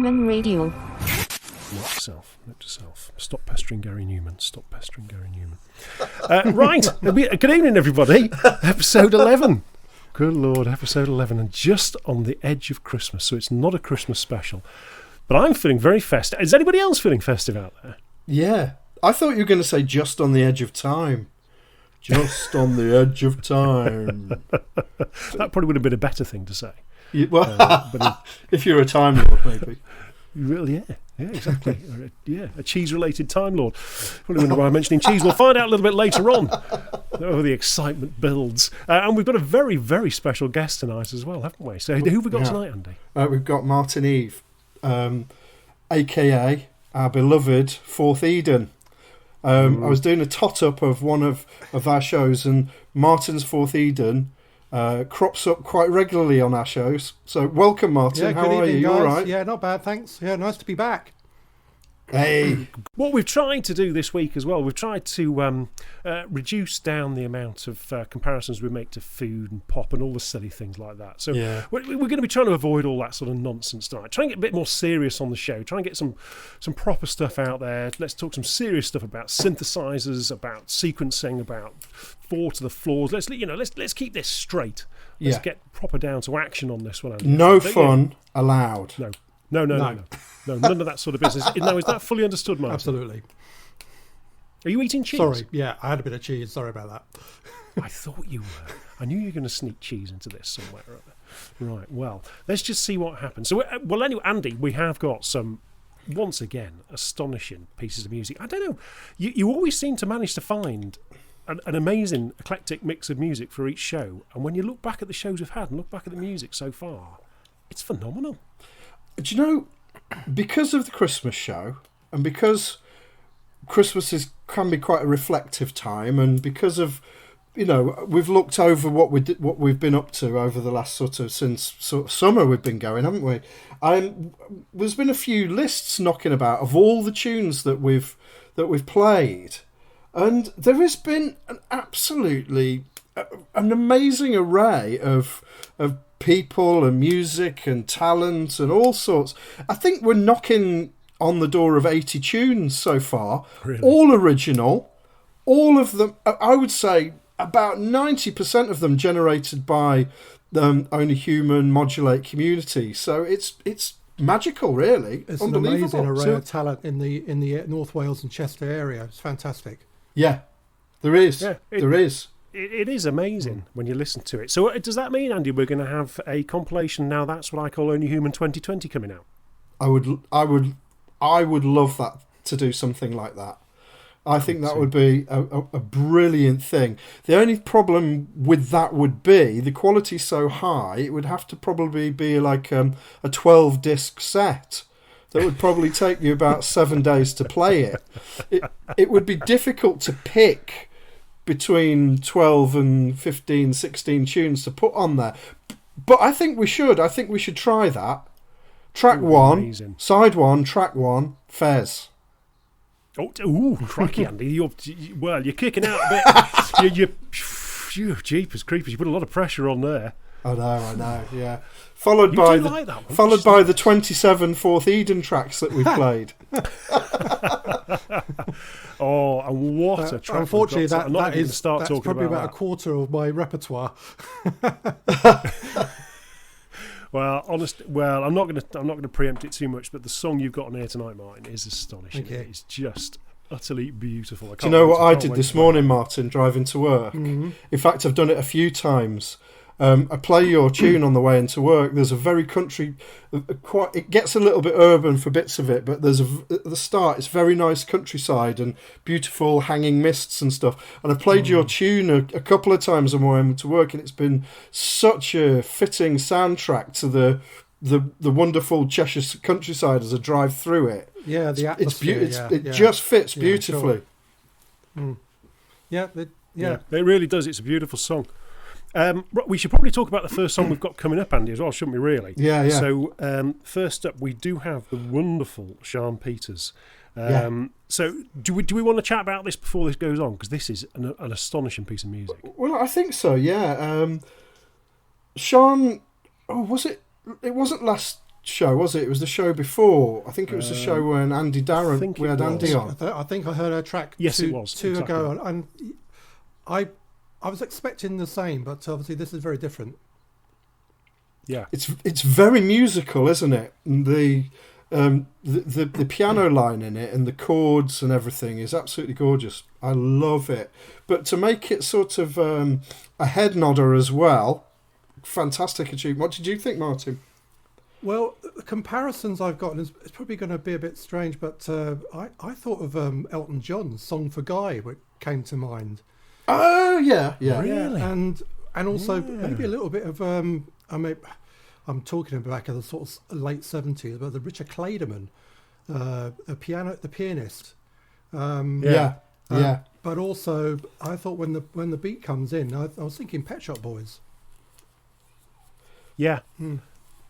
Newman Radio. Note to self. Stop pestering Gary Newman. Right. Good evening, everybody. Episode 11. Good Lord, episode 11. And just on the edge of Christmas, so it's not a Christmas special. But I'm feeling very festive. Is anybody else feeling festive out there? Yeah. I thought you were going to say just on the edge of time. Just on the edge of time. That probably would have been a better thing to say. If you're a Time Lord, maybe. Well, yeah, exactly. A cheese-related Time Lord. Probably wonder why I'm mentioning cheese. We'll find out a little bit later on. Oh, the excitement builds. And we've got a very, very special guest tonight as well, haven't we? So who have we got tonight, Andy? We've got Martin Eve, a.k.a. our beloved Fourth Eden. I was doing a tot-up of one of our shows, and Martin's Fourth Eden crops up quite regularly on our shows. So welcome, Martin. How are you? You all right? Yeah, not bad, thanks. Yeah, nice to be back. Hey. What we've tried to do this week as well, we've tried to reduce down the amount of comparisons we make to food and pop and all the silly things like that. So we're going to be trying to avoid all that sort of nonsense tonight. Try and get a bit more serious on the show. Try and get some proper stuff out there. Let's talk some serious stuff about synthesizers, about sequencing, about 4 to the floors. Let's keep this straight. Let's get proper down to action on this one, Andy. No fun allowed. No, none of that sort of business. Now, is that fully understood, Martin? Absolutely. Are you eating cheese? Sorry, yeah, I had a bit of cheese. Sorry about that. I thought you were. I knew you were going to sneak cheese into this somewhere or other. Right, well, let's just see what happens. So, anyway, Andy, we have got some, once again, astonishing pieces of music. I don't know, you always seem to manage to find an amazing eclectic mix of music for each show. And when you look back at the shows we've had and look back at the music so far, it's phenomenal. Do you know, because of the Christmas show, and because Christmas can be quite a reflective time, and because of, we've looked over what we've been up to over the last since summer we've been going, haven't we? There's been a few lists knocking about of all the tunes that we've played, and there has been an amazing array of people and music and talent and all sorts. I think we're knocking on the door of 80 tunes so far. Really? All original, all of them. I would say about 90% of them generated by the Only Human Modulate community. So it's magical, really. It's an amazing array of talent in the North Wales and Chester area. It's fantastic. Yeah, there is. Yeah, there is. It is amazing when you listen to it. So does that mean, Andy, we're going to have a compilation now? That's what I call Only Human 2020 coming out. I would love that, to do something like that. I think that would be a brilliant thing. The only problem with that would be the quality's so high, it would have to probably be like a 12-disc set. That would probably take you about 7 days to play it. It would be difficult to pick between 12 and 15, 16 tunes to put on there. But I think we should. I think we should try that. Track 1, amazing. Side 1, track 1, Fez. Oh, crikey, Andy. You're kicking out a bit. you're jeepers creepers. You put a lot of pressure on there. I know, yeah. Followed by the 27 Fourth Eden tracks that we played. Oh, and what a track! Unfortunately, that's probably about a quarter of my repertoire. Well, I'm not going to preempt it too much, but the song you've got on here tonight, Martin, is astonishing. Okay. It's just utterly beautiful. Do you know what I did this morning, Martin, driving to work? Mm-hmm. In fact, I've done it a few times. I play your tune on the way into work. There's a very country, it gets a little bit urban for bits of it, but at the start it's very nice countryside and beautiful hanging mists and stuff. And I played your tune a couple of times on my way to work, and it's been such a fitting soundtrack to the wonderful Cheshire countryside as I drive through it. Yeah, the atmosphere. It just fits beautifully. Sure. Yeah, it really does. It's a beautiful song. We should probably talk about the first song we've got coming up, Andy, as well, shouldn't we, really? Yeah. So, first up, we do have the wonderful Sian Peters. So, do we want to chat about this before this goes on? Because this is an astonishing piece of music. Well, I think so, yeah. Sian, was it? It wasn't last show, was it? It was the show before. I think it was the show when Andy Darren, we had Andy on. I think I heard her track yes, two, it was. two exactly. ago, and I was expecting the same, but obviously this is very different. Yeah, it's very musical, isn't it? And the piano line in it and the chords and everything is absolutely gorgeous. I love it. But to make it sort of a head nodder as well, fantastic achievement. What did you think, Martin? Well, the comparisons I've gotten is it's probably going to be a bit strange, but I thought of Elton John's "Song for Guy," which came to mind. Oh yeah. Really? And also maybe a little bit of I'm talking back of the sort of late 70s, but the Richard Clayderman, the pianist. But also, I thought when the beat comes in, I was thinking Pet Shop Boys. Yeah.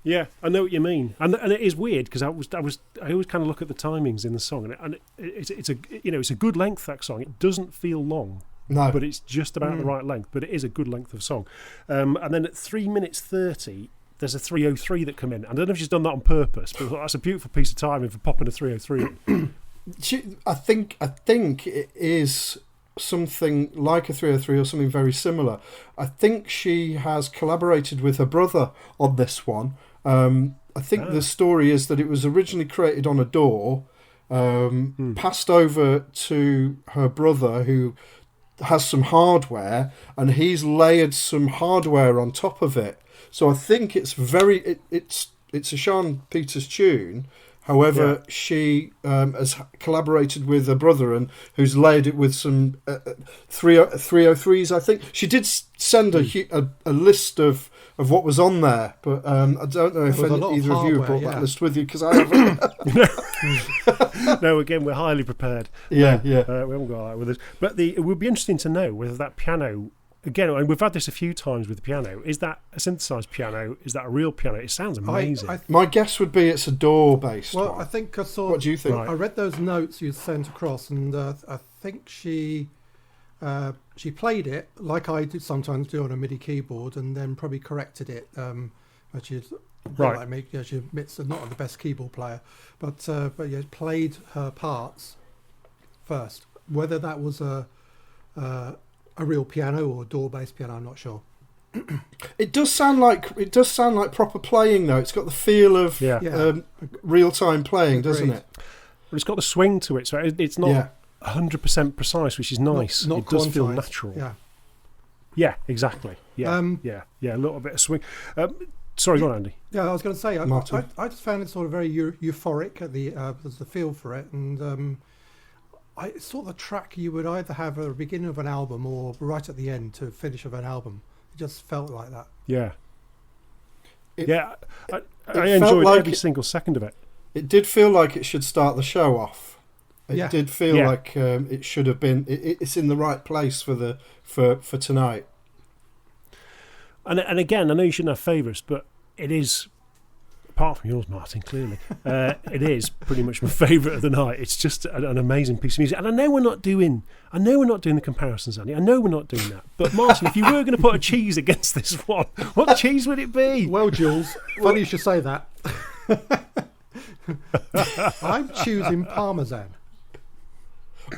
Yeah, I know what you mean, and it is weird because I always kind of look at the timings in the song, and it's a good length, that song. It doesn't feel long, no, but it's just about the right length. But it is a good length of song, and then at 3 minutes 30, there's a 3:03 that come in. I don't know if she's done that on purpose, but that's a beautiful piece of timing for popping a 3:03 in. I think it is something like a 3:03 or something very similar. I think she has collaborated with her brother on this one. I think the story is that it was originally created on a DAW, passed over to her brother who has some hardware, and he's layered some hardware on top of it. So I think it's it's a Sian Peters tune. However, she has collaborated with her brother and who's layered it with some 303s, I think. She did send a list of what was on there, but I don't know if either of you have brought that list with you, because I haven't. No, again, we're highly prepared. Yeah. We haven't got that with us. But it would be interesting to know whether that piano... Again, and we've had this a few times with the piano. Is that a synthesized piano? Is that a real piano? It sounds amazing. My guess would be it's a DAW-based one. I think I saw... What do you think? I read those notes you sent across, and I think she played it like I do sometimes do on a MIDI keyboard, and then probably corrected it. Which is like me. Yeah, she admits that not the best keyboard player, but played her parts first. Whether that was a real piano or a DAW-based piano, I'm not sure. It does sound like proper playing, though. It's got the feel of real-time playing, doesn't it? But it's got the swing to it, so it's not 100% precise, which is nice. Not it does feel quantized. natural. Yeah, exactly. Yeah, a little bit of swing. Sorry, go on, Andy. Yeah, I was going to say, I just found it sort of very euphoric at there's the feel for it, and it's sort of a track you would either have at the beginning of an album or right at the end to finish of an album. It just felt like that. Yeah. I enjoyed every single second of it. It did feel like it should start the show off. It did feel like it should have been. It's in the right place for tonight. And again, I know you shouldn't have favourites, but it is, apart from yours, Martin, clearly, it is pretty much my favourite of the night. It's just an amazing piece of music. And I know we're not doing the comparisons, Andy. I know we're not doing that. But Martin, if you were going to put a cheese against this one, what cheese would it be? Well, Jules, funny you should say that. I'm choosing Parmesan.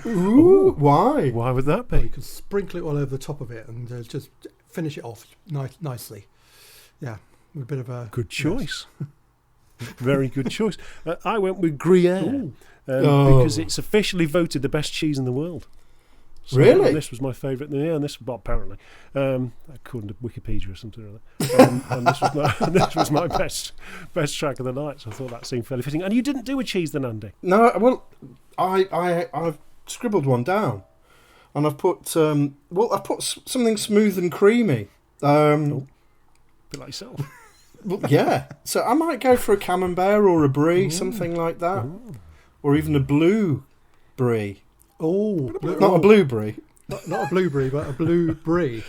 Ooh, why? Why would that be? Well, you can sprinkle it all over the top of it and just finish it off nicely. Yeah, a bit of a... Good choice. Very good choice. I went with Gruyere because it's officially voted the best cheese in the world. So really? This was my favourite. Yeah, and this, well, apparently, according to Wikipedia or something or other. And this was my best track of the night. So I thought that seemed fairly fitting. And you didn't do a cheese then, Andy? No, well, I've scribbled one down, and I've put something smooth and creamy. A bit like yourself. Well, yeah. So I might go for a camembert or a brie, something like that, or even a blue brie. Not a blueberry. Not a blueberry, but a blue brie.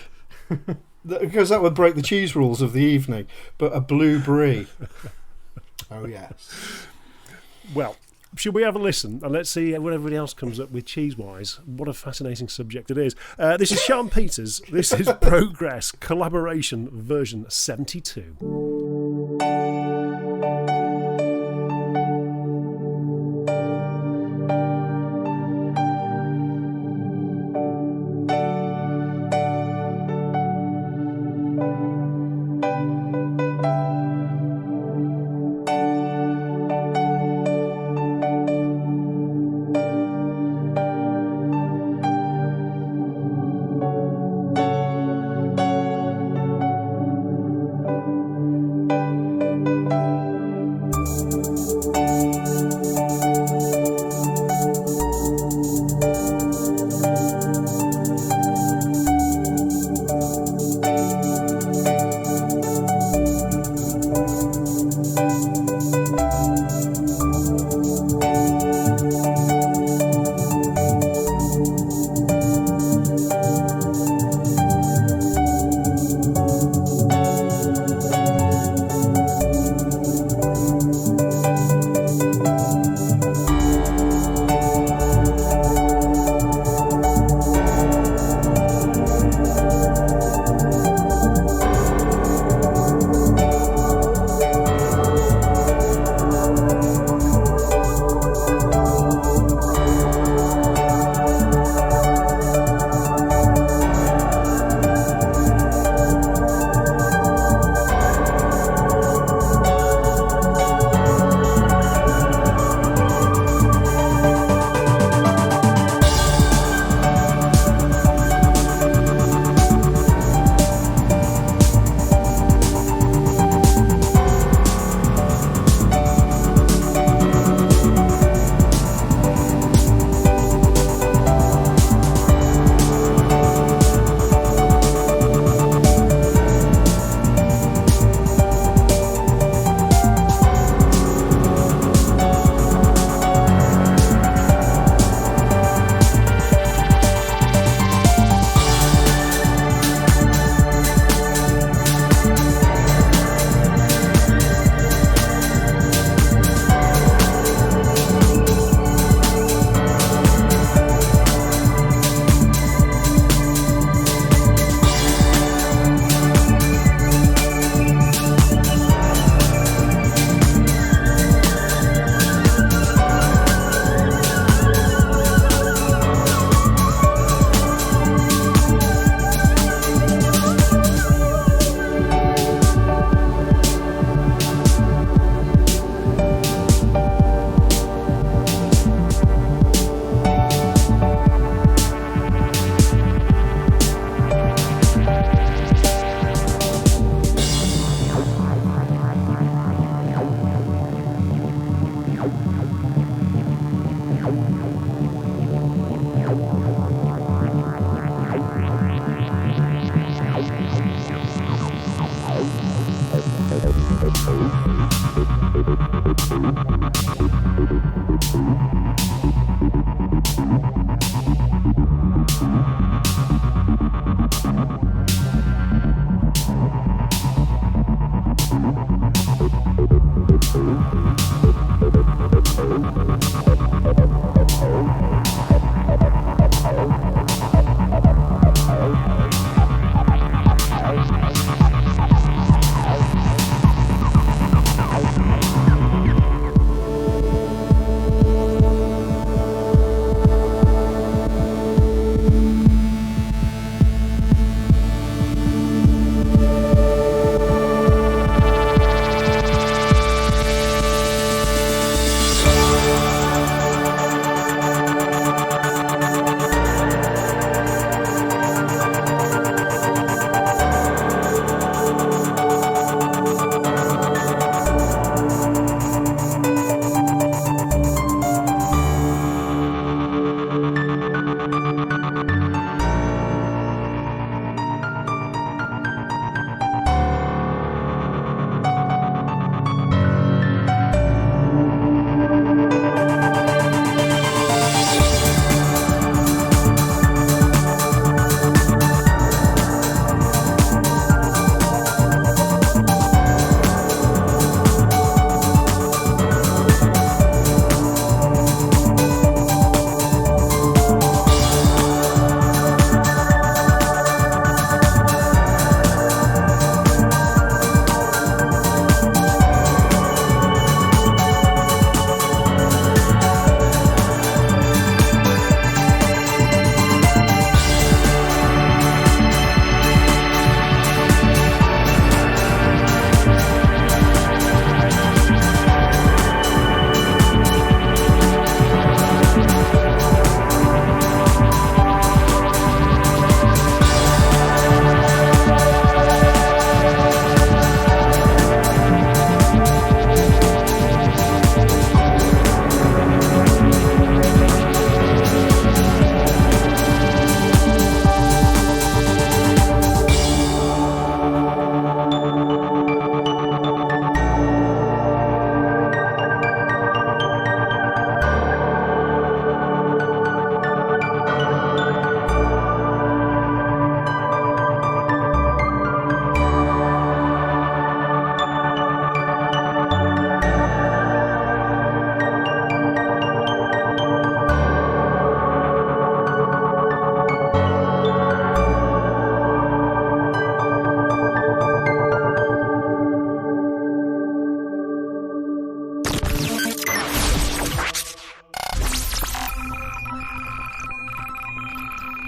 Because that would break the cheese rules of the evening. But a blue brie. Oh, yes. Well, should we have a listen and let's see what everybody else comes up with cheese-wise? What a fascinating subject it is. This is Sian Peters. This is Progress Collaboration version 72.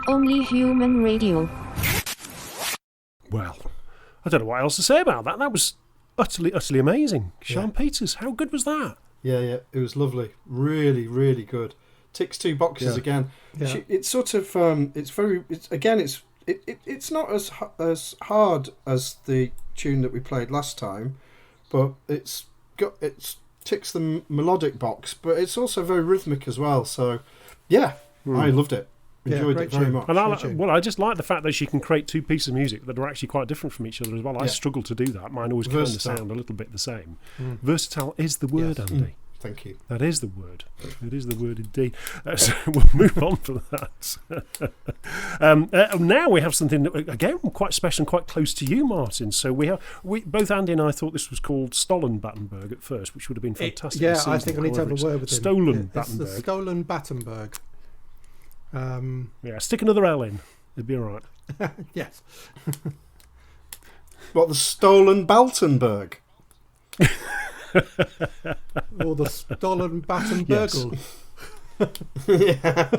Only Human Radio. Well, I don't know what else to say about that. That was utterly amazing. Sian Peters, how good was that? Yeah, it was lovely. Really, really good. Ticks 2 boxes again. Yeah. It's sort of it's not as hard as the tune that we played last time, but it ticks the melodic box, but it's also very rhythmic as well. So, I loved it. Enjoyed it very much. And I just like the fact that she can create 2 pieces of music that are actually quite different from each other as well. I struggle to do that. Mine always kind of sound a little bit the same. Versatile is the word, Andy. Thank you. That is the word. It is the word indeed. So we'll move on from that. Now we have something that, again, quite special and quite close to you, Martin. So we both Andy and I thought this was called Stolen Battenberg at first, which would have been fantastic. I think I need to have a word with him. Stolen Battenberg. It's the Stolen Battenberg. Stick another L in. It'd be all right. Yes. What, the Stolen Battenberg? Or the Stolen Battenberg. Yeah.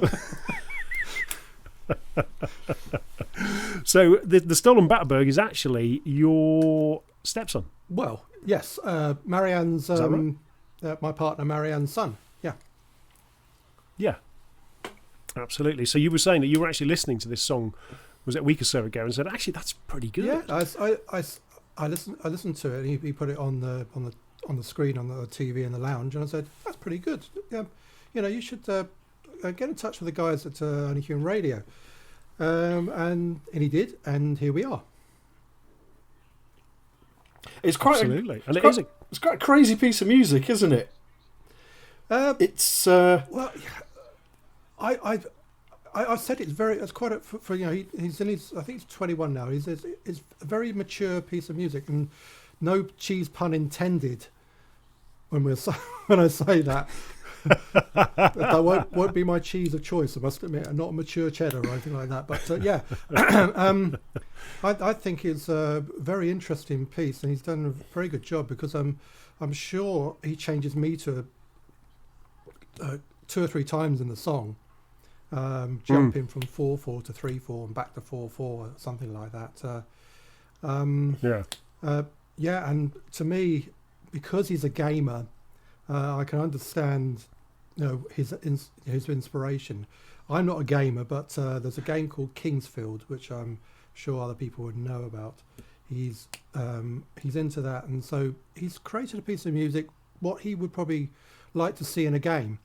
So the Stolen Battenberg is actually your stepson. Well, yes. Marianne's, Is that right? my partner Marianne's son. Yeah. Yeah. Absolutely. So you were saying that you were actually listening to this song, was it a week or so ago, and said, actually, that's pretty good. Yeah, I listened to it, and he put it on the screen on the TV in the lounge, and I said, that's pretty good. Yeah, you should get in touch with the guys at Only Human Radio, and he did, and here we are. It's quite it's quite a crazy piece of music, isn't it? It's well, I've said it's quite for he's in his, I think he's 21 now. It's a very mature piece of music, and no cheese pun intended when I say that. That won't be my cheese of choice, I must admit, and not a mature cheddar or anything like that. But I think it's a very interesting piece, and he's done a very good job, because I'm sure he changes meter 2 or 3 times in the song, jumping from 4/4 to 3/4 and back to 4/4, something like that. And to me, because he's a gamer, I can understand his inspiration. I'm not a gamer, but there's a game called Kingsfield, which I'm sure other people would know about. He's into that, and so he's created a piece of music what he would probably like to see in a game.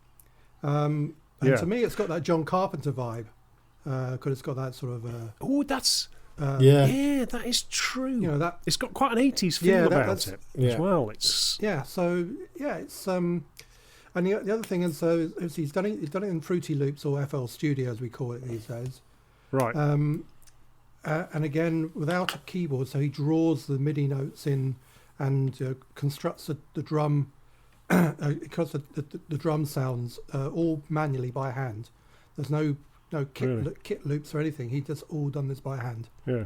And to me, it's got that John Carpenter vibe, because it's got that sort of. That's. Yeah, that is true. That it's got quite an 80s feel about it as well. It's it's and the other thing is he's done it in Fruity Loops, or FL Studio as we call it these days. Right. And again, without a keyboard, so he draws the MIDI notes in and constructs the drum. Because the drum sounds all manually by hand. There's no kit loops or anything. He just all done this by hand. Yeah.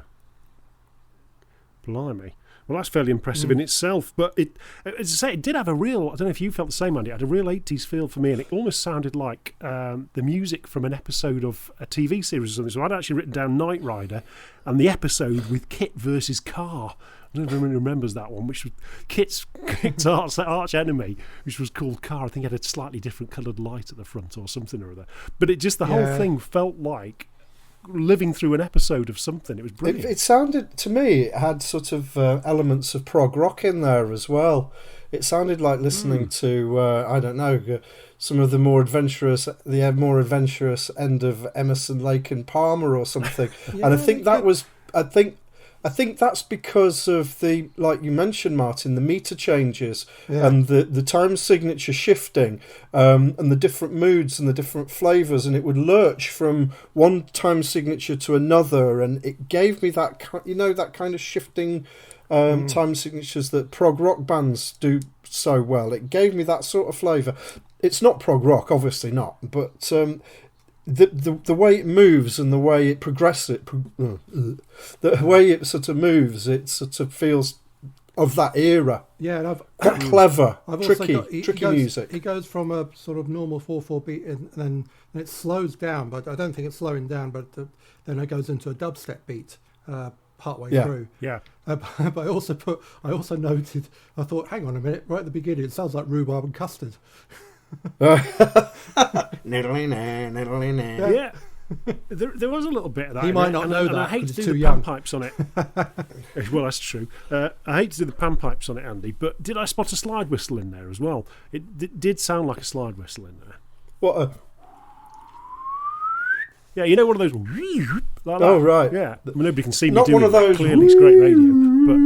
Blimey. Well, that's fairly impressive in itself. But as I say, it did have a real, I don't know if you felt the same, Andy, it had a real 80s feel for me, and it almost sounded like the music from an episode of a TV series or something. So I'd actually written down Knight Rider and the episode with Kit versus Car. I don't know if anyone remembers that one, which was Kit's arch enemy, which was called Car. I think it had a slightly different coloured light at the front or something or other. But it just, the whole thing felt like living through an episode of something. It was brilliant. It sounded, to me, it had sort of elements of prog rock in there as well. It sounded like listening to, I don't know, some of the more adventurous end of Emerson, Lake and Palmer or something. And I think that was, I think that's because of the, like you mentioned, Martin, the meter changes and the time signature shifting, and the different moods and the different flavours, and it would lurch from one time signature to another, and it gave me that, that kind of shifting time signatures that prog rock bands do so well. It gave me that sort of flavour. It's not prog rock, obviously not, but the way it moves and the way it progresses, the way it sort of moves, it sort of feels of that era. Yeah, and I've Clever, I've also tricky, got, tricky music. He goes from a sort of normal 4/4 beat, and then it slows down. But I don't think it's slowing down. But then it goes into a dubstep beat partway through. Yeah. But I also noted. I thought, hang on a minute, right at the beginning, it sounds like rhubarb and custard. Yeah. There was a little bit of that. He might not know that. I hate to do too the young. panpipes on it. Well, that's true. I hate to do the panpipes on it, Andy, but did I spot a slide whistle in there as well? It did sound like a slide whistle in there. What? Yeah, you know, one of those. Like that. Oh, right. Yeah. I mean, nobody can see me Not doing one of those. that. Clearly, it's great radio. But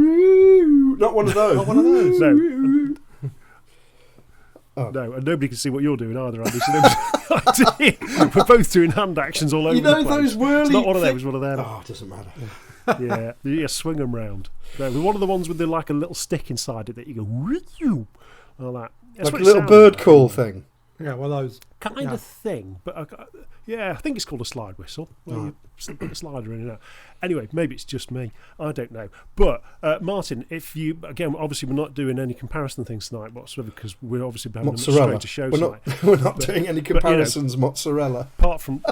Not one of those. Not one of those. no. Oh. No, and nobody can see what you're doing either, Andy. So we're both doing hand actions all over You know the place. those whirly. It's not one of them. It's one of them. Oh, it doesn't matter. Yeah, swing them round. No, one of the ones with the like a little stick inside it that you go like that. That's Like what a it little sounds bird like. call thing. Yeah, well, those Kind of thing, but I think it's called a slide whistle. Where you put the slider in and out. Anyway, maybe it's just me. I don't know. But Martin, if you again, obviously we're not doing any comparison things tonight whatsoever because we're obviously having a Mozzarella. strange show We're tonight. not. We're not doing any comparisons. Mozzarella. Apart from.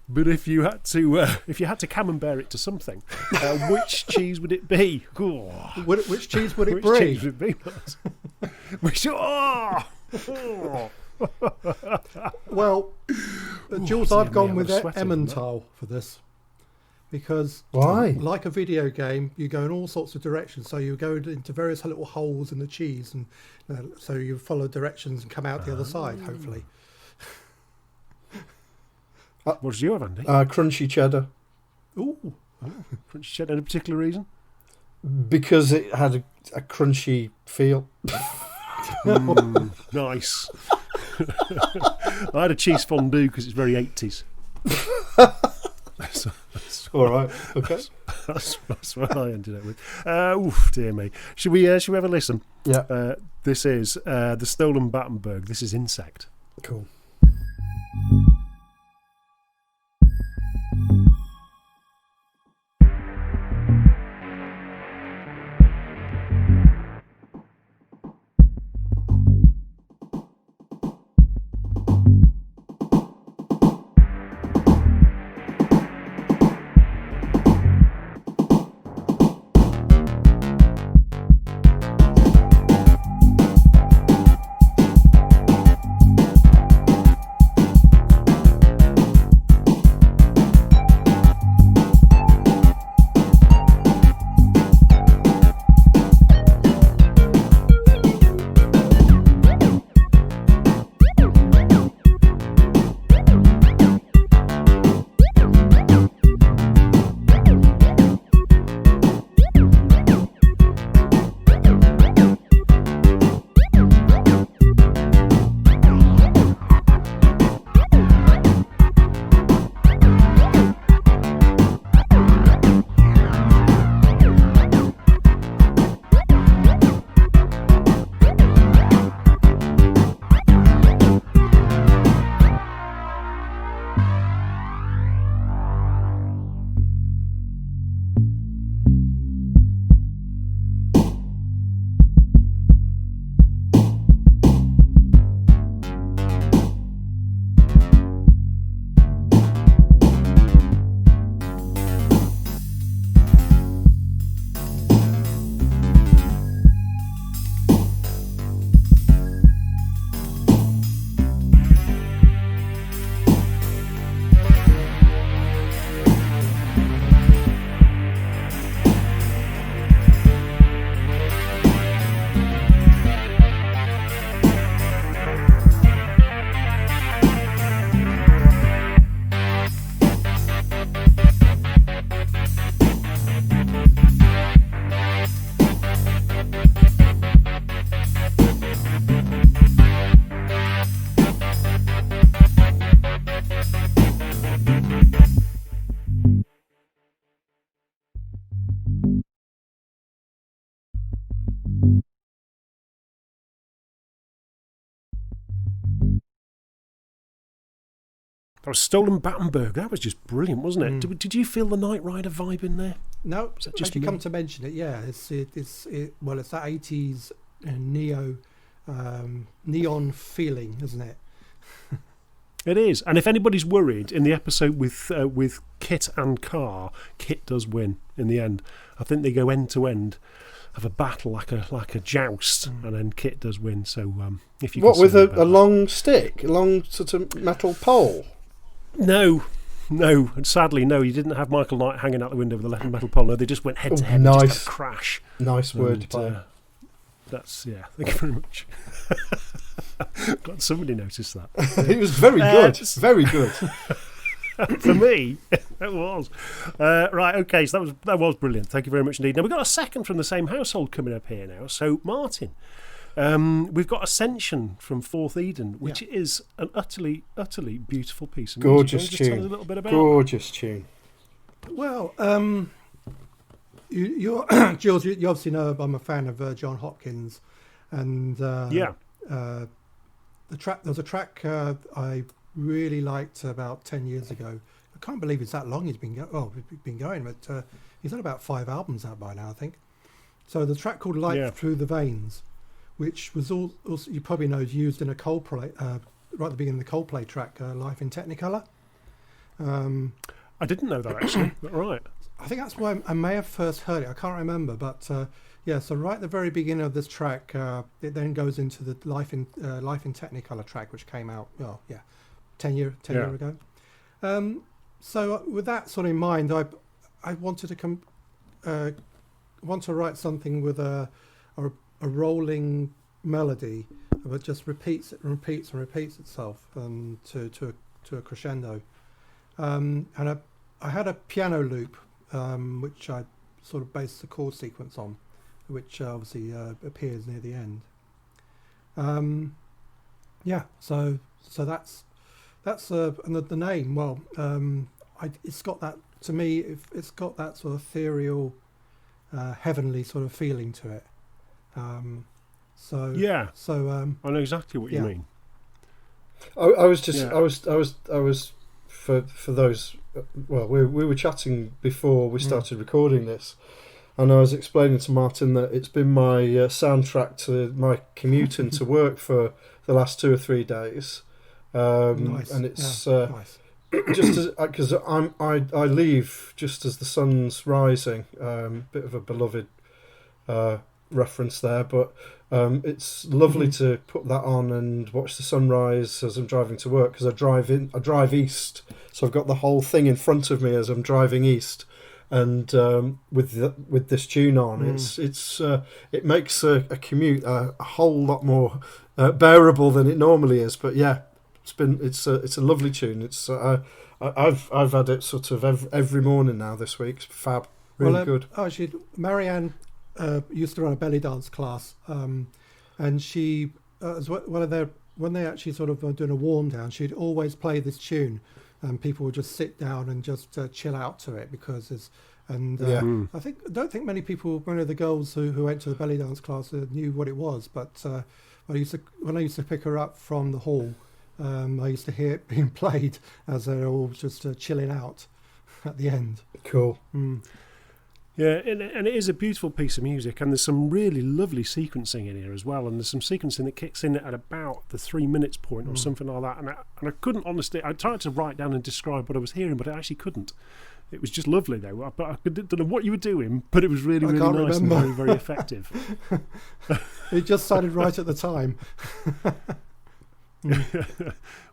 But if you had to camembert it to something, which cheese would it be? Oh. which cheese would it Which bring? cheese would it be? Which? Oh. Well, Jules, dear I've me, gone I'm with sweating from that. Emmental for this because, Why? like a video game, you go in all sorts of directions. So you go into various little holes in the cheese, and so you follow directions and come out the other side, hopefully. What did you have, Andy? Crunchy cheddar. Ooh, French cheddar, any particular reason? Because it had a crunchy feel. Nice. I had a cheese fondue because it's very 80s. All right. Okay. That's what I ended up with. Oof, dear me. Should we have a listen? Yeah. This is the Stolen Battenberg. This is Insect. Cool. That was Stolen Battenberg. That was just brilliant, wasn't it? Did you feel the Knight Rider vibe in there? No, Was that just just you me? come to mention it, yeah. It's that 80s neon feeling, isn't it? It is. And if anybody's worried, in the episode with Kit and Car, Kit does win in the end. I think they go end to end, have a battle like a joust, and then Kit does win. So if you What, can with see a long stick, a long sort of metal pole? No, sadly, no. You didn't have Michael Knight hanging out the window with a left metal pole. No, they just went head to head. Nice. And just had a crash. Nice word. That's Thank you very much. Glad somebody noticed that. It was very good. Very good. For me, it was. Right, okay, so that was brilliant. Thank you very much indeed. Now, we've got a second from the same household coming up here now. So, Martin, we've got Ascension from Fourth Eden, which is an utterly, utterly beautiful piece of music. Gorgeous Just tell us tune. a little bit about Gorgeous tune. Well, you're Jules, you obviously know I'm a fan of John Hopkins, and Yeah. There's a track I really liked about 10 years ago. I can't believe it's that long he's been going, but he's had about 5 albums out by now, I think. So the track called Light Through the Veins, which was also you probably know is used in a Coldplay right at the beginning of the Coldplay track Life in Technicolor. I didn't know that, actually. But right. I think that's why I may have first heard it. I can't remember, but so right at the very beginning of this track, it then goes into the Life in Technicolor track, which came out 10 year ago. So with that sort of in mind, I wanted to want to write something with a rolling melody that just repeats itself to a crescendo. And I had a piano loop which I sort of based the chord sequence on, which obviously appears near the end. So that's and the name. Well, it's got that, to me. It's got that sort of ethereal, heavenly sort of feeling to it. I know exactly what you mean. I was for those. Well, we were chatting before we started recording this, and I was explaining to Martin that it's been my soundtrack to my commute into work for the last 2 or 3 days. Nice. And it's nice. just because I leave just as the sun's rising. Bit of a beloved reference there, but it's lovely to put that on and watch the sunrise as I'm driving to work, because I drive east, so I've got the whole thing in front of me as I'm driving east, and with this tune on, it makes a commute a whole lot more bearable than it normally is. But yeah, it's a lovely tune. I've had it sort of every morning now this week. It's fab, really good. Actually, Marianne used to run a belly dance class, and she as when they actually sort of were doing a warm down, she'd always play this tune, and people would just sit down and just chill out to it, because I don't think many people, many of the girls who went to the belly dance class knew what it was, but when I used to pick her up from the hall, I used to hear it being played as they're all just chilling out at the end. Cool. Yeah, and it is a beautiful piece of music, and there's some really lovely sequencing in here as well, and there's some sequencing that kicks in at about the 3 minutes point or something like that, and I couldn't honestly, I tried to write down and describe what I was hearing, but I actually couldn't. It was just lovely though, but I don't know what you were doing, but it was really, really nice and very, very effective. It just sounded right at the time.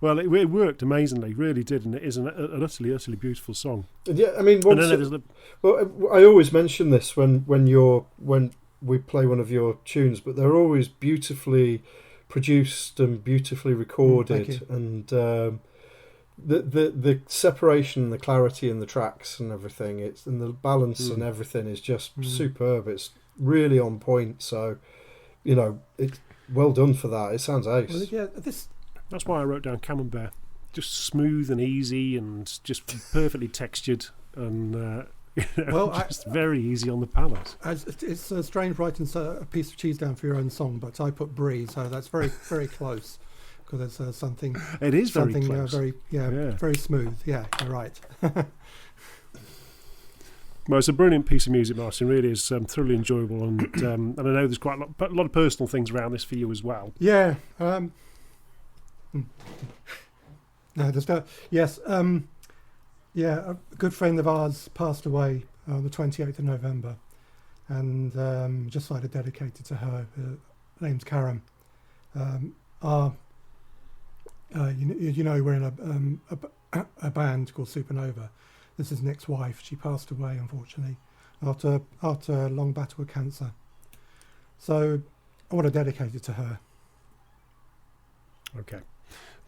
Well, it worked amazingly, really did, and it is an utterly, utterly beautiful song. Yeah, I mean, I always mention this when we play one of your tunes, but they're always beautifully produced and beautifully recorded, and the separation and the clarity in the tracks and everything, and the balance and everything is just superb. It's really on point. So, it's well done for that. It sounds ace. Well, yeah, that's why I wrote down Camembert. Just smooth and easy, and just perfectly textured, and just very easy on the palate. It's strange writing a piece of cheese down for your own song, but I put brie, so that's very, very close. because there's something. It is very something close. Very smooth. Yeah, you're right. Well, it's a brilliant piece of music, Martin. Really is thoroughly enjoyable, and I know there's quite a lot of personal things around this for you as well. Yeah. No, there's no. Yes. Yeah, a good friend of ours passed away on the 28th of November, and just like to dedicate it to her. Her name's Karen. We're in a band called Supernova. This is Nick's wife. She passed away, unfortunately, after a long battle with cancer. So I want to dedicate it to her. Okay.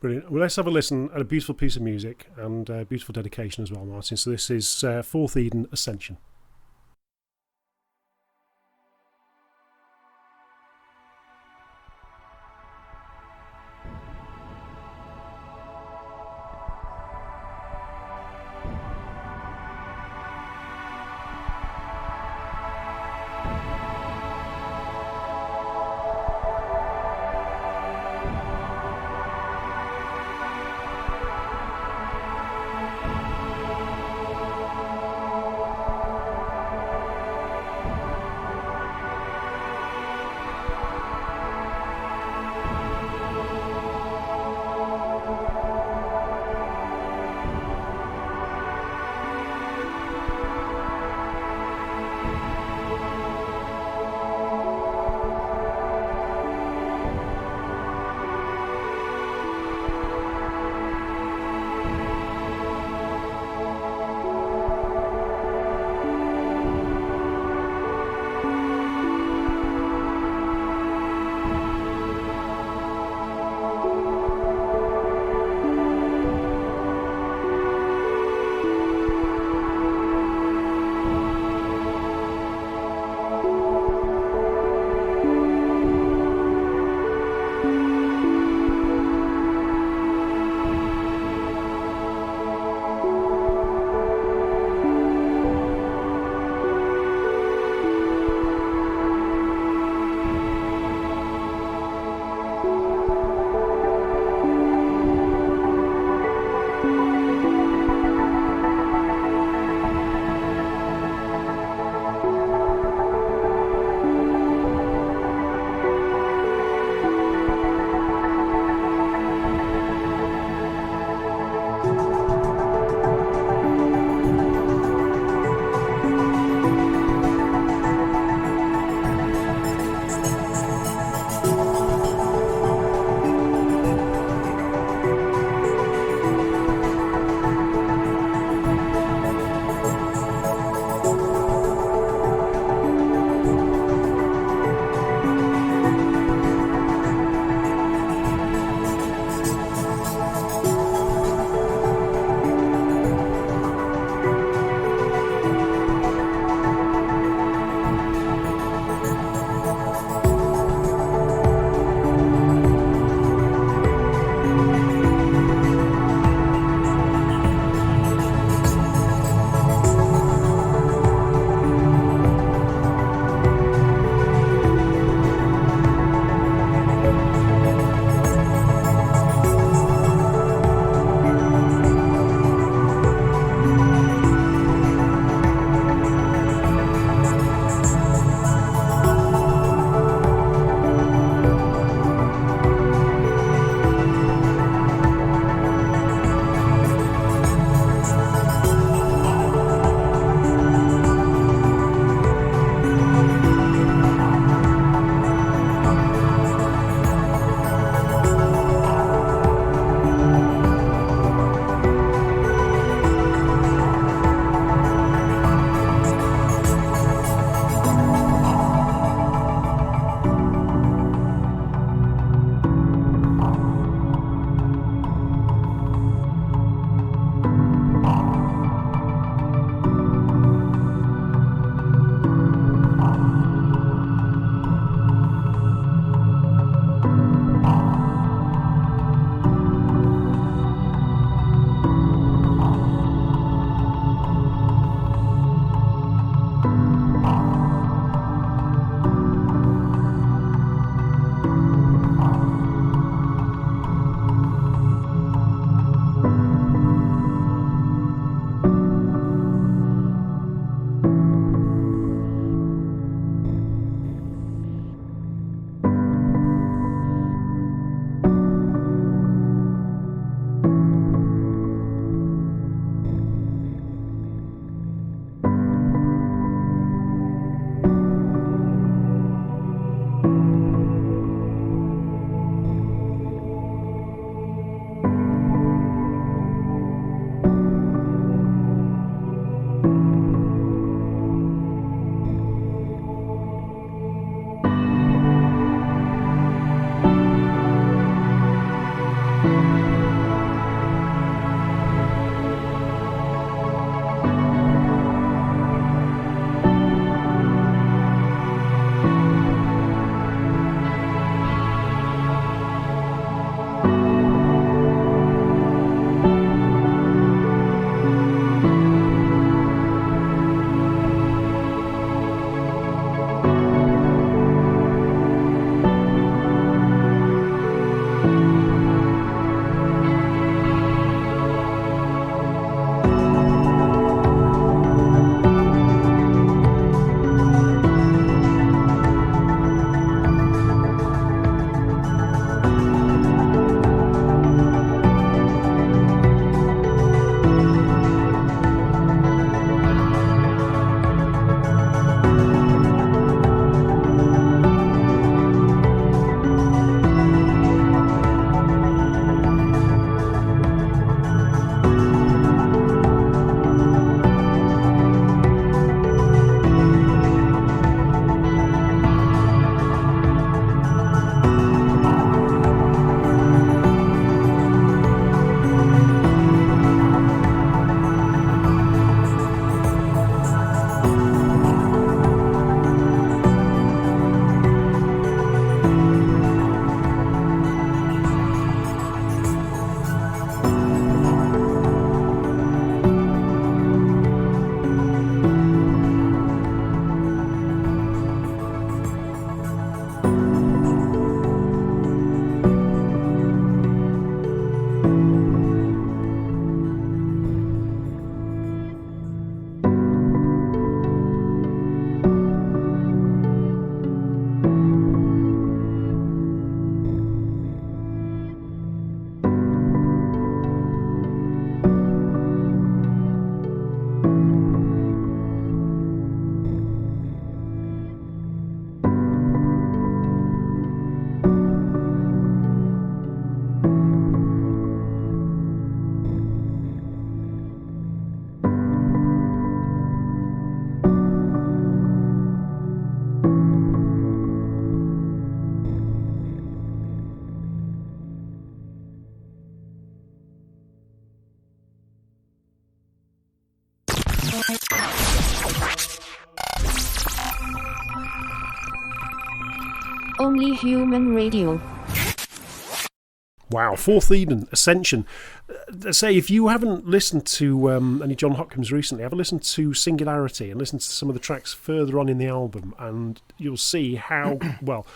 Brilliant. Well, let's have a listen at a beautiful piece of music and a beautiful dedication as well, Martin. So this is Fourth Eden Ascension. Only Human Radio. Wow, Fourth Eden, Ascension. Say, if you haven't listened to any John Hopkins recently, have a listen to Singularity and listen to some of the tracks further on in the album, and you'll see how, well,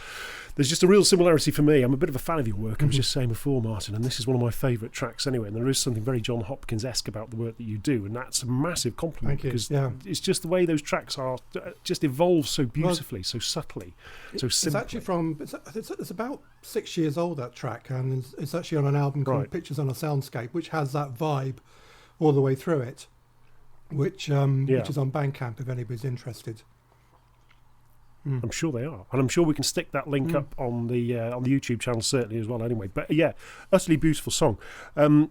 there's just a real similarity for me. I'm a bit of a fan of your work, I was just saying before, Martin, and this is one of my favourite tracks anyway, and there is something very John Hopkins-esque about the work that you do, and that's a massive compliment. Because it's just the way those tracks are, just evolve so beautifully, so subtly, so simply. It's actually it's about 6 years old, that track, and it's actually on an album called Pictures on a Soundscape, which has that vibe all the way through it, which is on Bandcamp if anybody's interested. I'm sure they are, and I'm sure we can stick that link up on the YouTube channel certainly as well. Anyway, but yeah, utterly beautiful song. I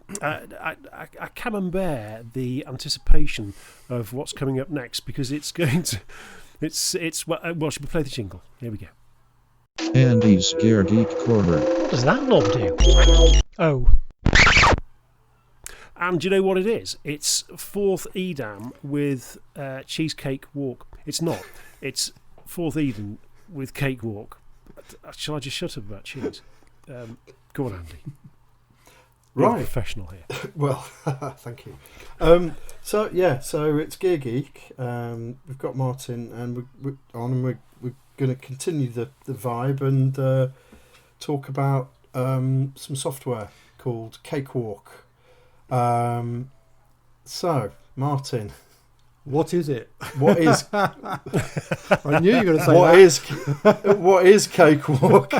camembert the anticipation of what's coming up next, because it's going to, well, should we play the jingle? Here we go. Andy's Gear Geek Corner. What does that knob do? Oh. And do you know what it is? It's Fourth Edam with Cheesecake Walk. It's not. It's Fourth Eden with Cakewalk. Shall I just shut up about cheese? Go on, Andy. You're a professional here. Well, thank you. So it's Gear Geek. We've got Martin, and we're going to continue the vibe and talk about some software called Cakewalk. So, Martin, what is it? What is? I knew you were going to say what is Cakewalk?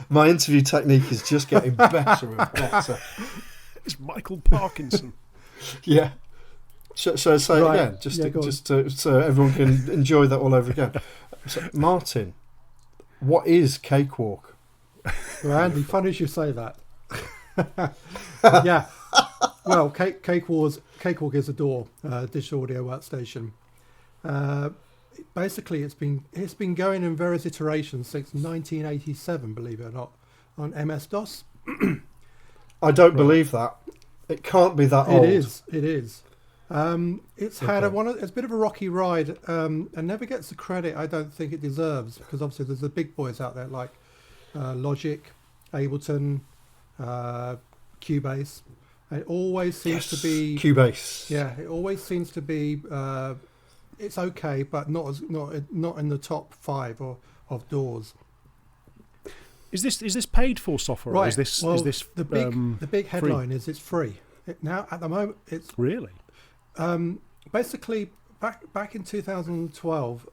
My interview technique is just getting better and better. It's Michael Parkinson. Yeah. Shall I say it again? Just so everyone can enjoy that all over again. So, Martin, what is Cakewalk? Well, Andy, funny you say that. Yeah. Well, Cakewalk is a DAW, digital audio workstation. Basically, it's been going in various iterations since 1987, believe it or not, on MS-DOS. I don't believe that. It can't be that old. It is. It's had it's a bit of a rocky ride, and never gets the credit I don't think it deserves, because obviously there's the big boys out there like Logic, Ableton, Cubase. It always seems to be Cubase. Yeah, it always seems to be. It's okay, but not in the top 5 of DAWs. Is this paid for software? Right. Or is this the big headline is it's free now at the moment. It's really basically back in 2012.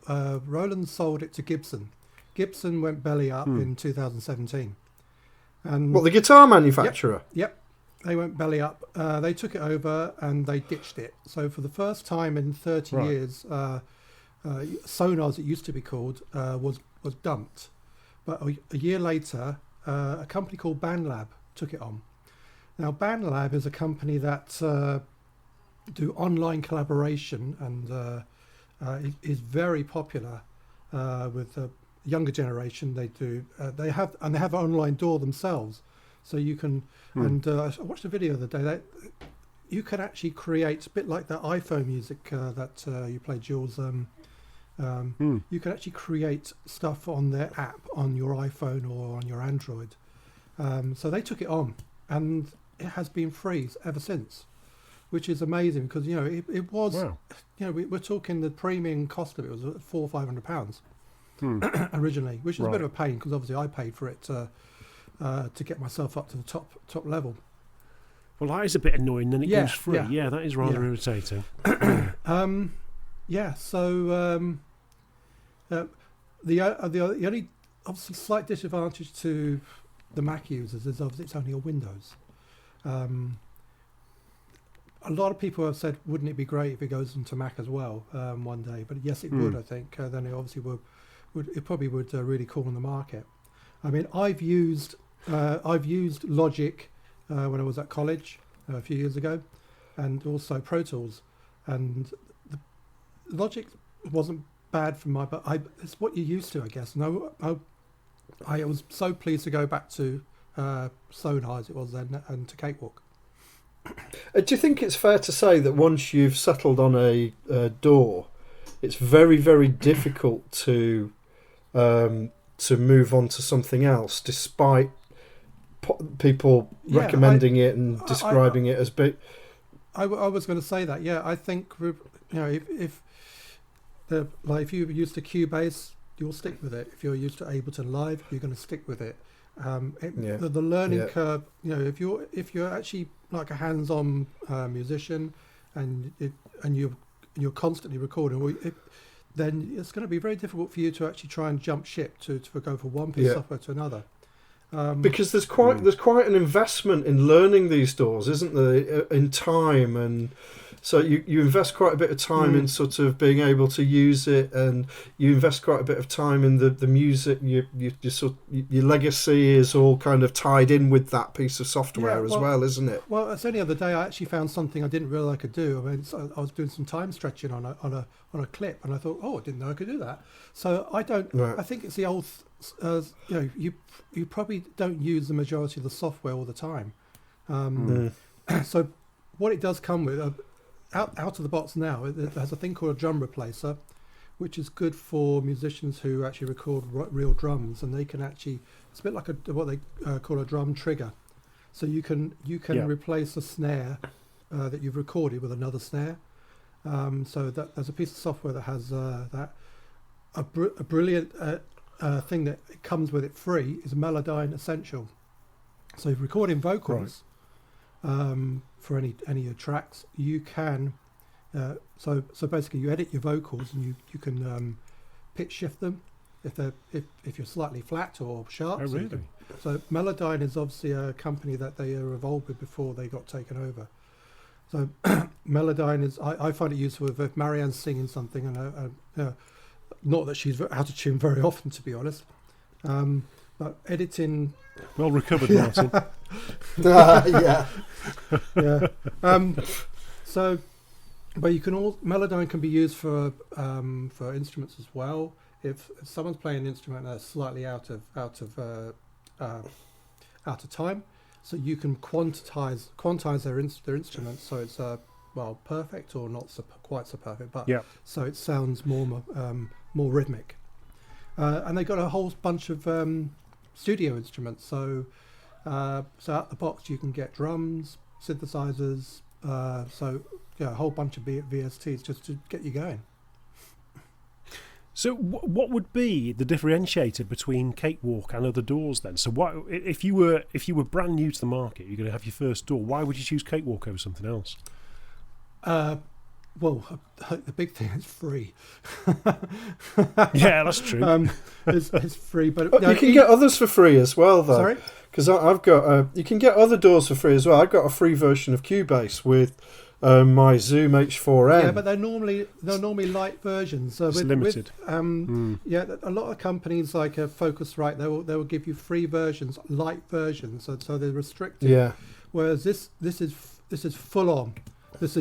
Roland sold it to Gibson. Gibson went belly up in 2017. And the guitar manufacturer? Yep. They went belly up. They took it over and they ditched it. So for the first time in 30 years, Sonars, it used to be called, was dumped. But a year later, a company called BandLab took it on. Now, BandLab is a company that do online collaboration and is very popular with the younger generation. They have an online DAW themselves. So you can, and I watched a video the other day that you can actually create, a bit like that iPhone music that you play, Jules. You can actually create stuff on their app on your iPhone or on your Android. So they took it on, and it has been free ever since, which is amazing, because it was, we're talking the premium cost of it was £400 or £500 originally, which is a bit of a pain, because obviously I paid for it to get myself up to the top level. Well, that is a bit annoying. Then it goes free. Yeah, that is rather irritating. So the only obviously slight disadvantage to the Mac users is obviously it's only on Windows. A lot of people have said, wouldn't it be great if it goes into Mac as well one day? But yes, it would. I think then it obviously would probably really corner the market. I mean, I've used Logic when I was at college a few years ago, and also Pro Tools, and the Logic wasn't bad for but it's what you're used to, I guess. And I was so pleased to go back to Sonar as it was then, and to Cakewalk. Do you think it's fair to say that once you've settled on a DAW, it's very, very difficult to to move on to something else, despite people recommending it and describing it as big. I was going to say that. Yeah, I think if you're used to Cubase, you'll stick with it. If you're used to Ableton Live, you're going to stick with it. The learning curve. If you're actually like a hands-on musician, and you're constantly recording, then it's going to be very difficult for you to actually try and jump ship to go from one piece of software to another. Because there's quite an investment in learning these DAWs, isn't there? In time, and so you invest quite a bit of time in sort of being able to use it, and you invest quite a bit of time in the music. Your legacy is all kind of tied in with that piece of software as well, isn't it? Well, it's only the other day I actually found something I didn't realise I could do. I mean, I was doing some time stretching on a clip, and I thought, I didn't know I could do that. So I don't. Right. I think it's the old. You probably don't use the majority of the software all the time. So what it does come with, out of the box now, it has a thing called a drum replacer, which is good for musicians who actually record real drums, and they can actually, it's a bit like what they call a drum trigger. So you can replace a snare that you've recorded with another snare. So that there's a piece of software that has a brilliant thing that comes with it free is Melodyne Essential. So if you're recording vocals for any of your tracks, you can so basically you edit your vocals, and you can pitch shift them if you're slightly flat or sharp. Oh, really? So Melodyne is obviously a company that they are involved with before they got taken over. So Melodyne is, I find it useful if Marianne's singing something, and not that she's out of tune very often, to be honest. But editing. Well recovered, Martin. Yeah. So, but you can Melodyne can be used for instruments as well. If someone's playing an instrument that's slightly out of time, so you can quantize their instruments, so it's perfect or not quite so perfect, but so it sounds more rhythmic. And they got a whole bunch of studio instruments. So out the box you can get drums, synthesizers, a whole bunch of VSTs just to get you going. So what would be the differentiator between Cakewalk and other DAWs then? So what if you were brand new to the market, you're going to have your first DAW, why would you choose Cakewalk over something else? Well, the big thing is free. Yeah, that's true. It's free, but you can get others for free as well, though. Sorry, because I've got you can get other DAWs for free as well. I've got a free version of Cubase with my Zoom H4n. Yeah, but they're normally light versions. So it's limited. Yeah, a lot of companies like Focusrite, they will give you free versions, light versions, so they're restricted. Yeah. Whereas this is full on. This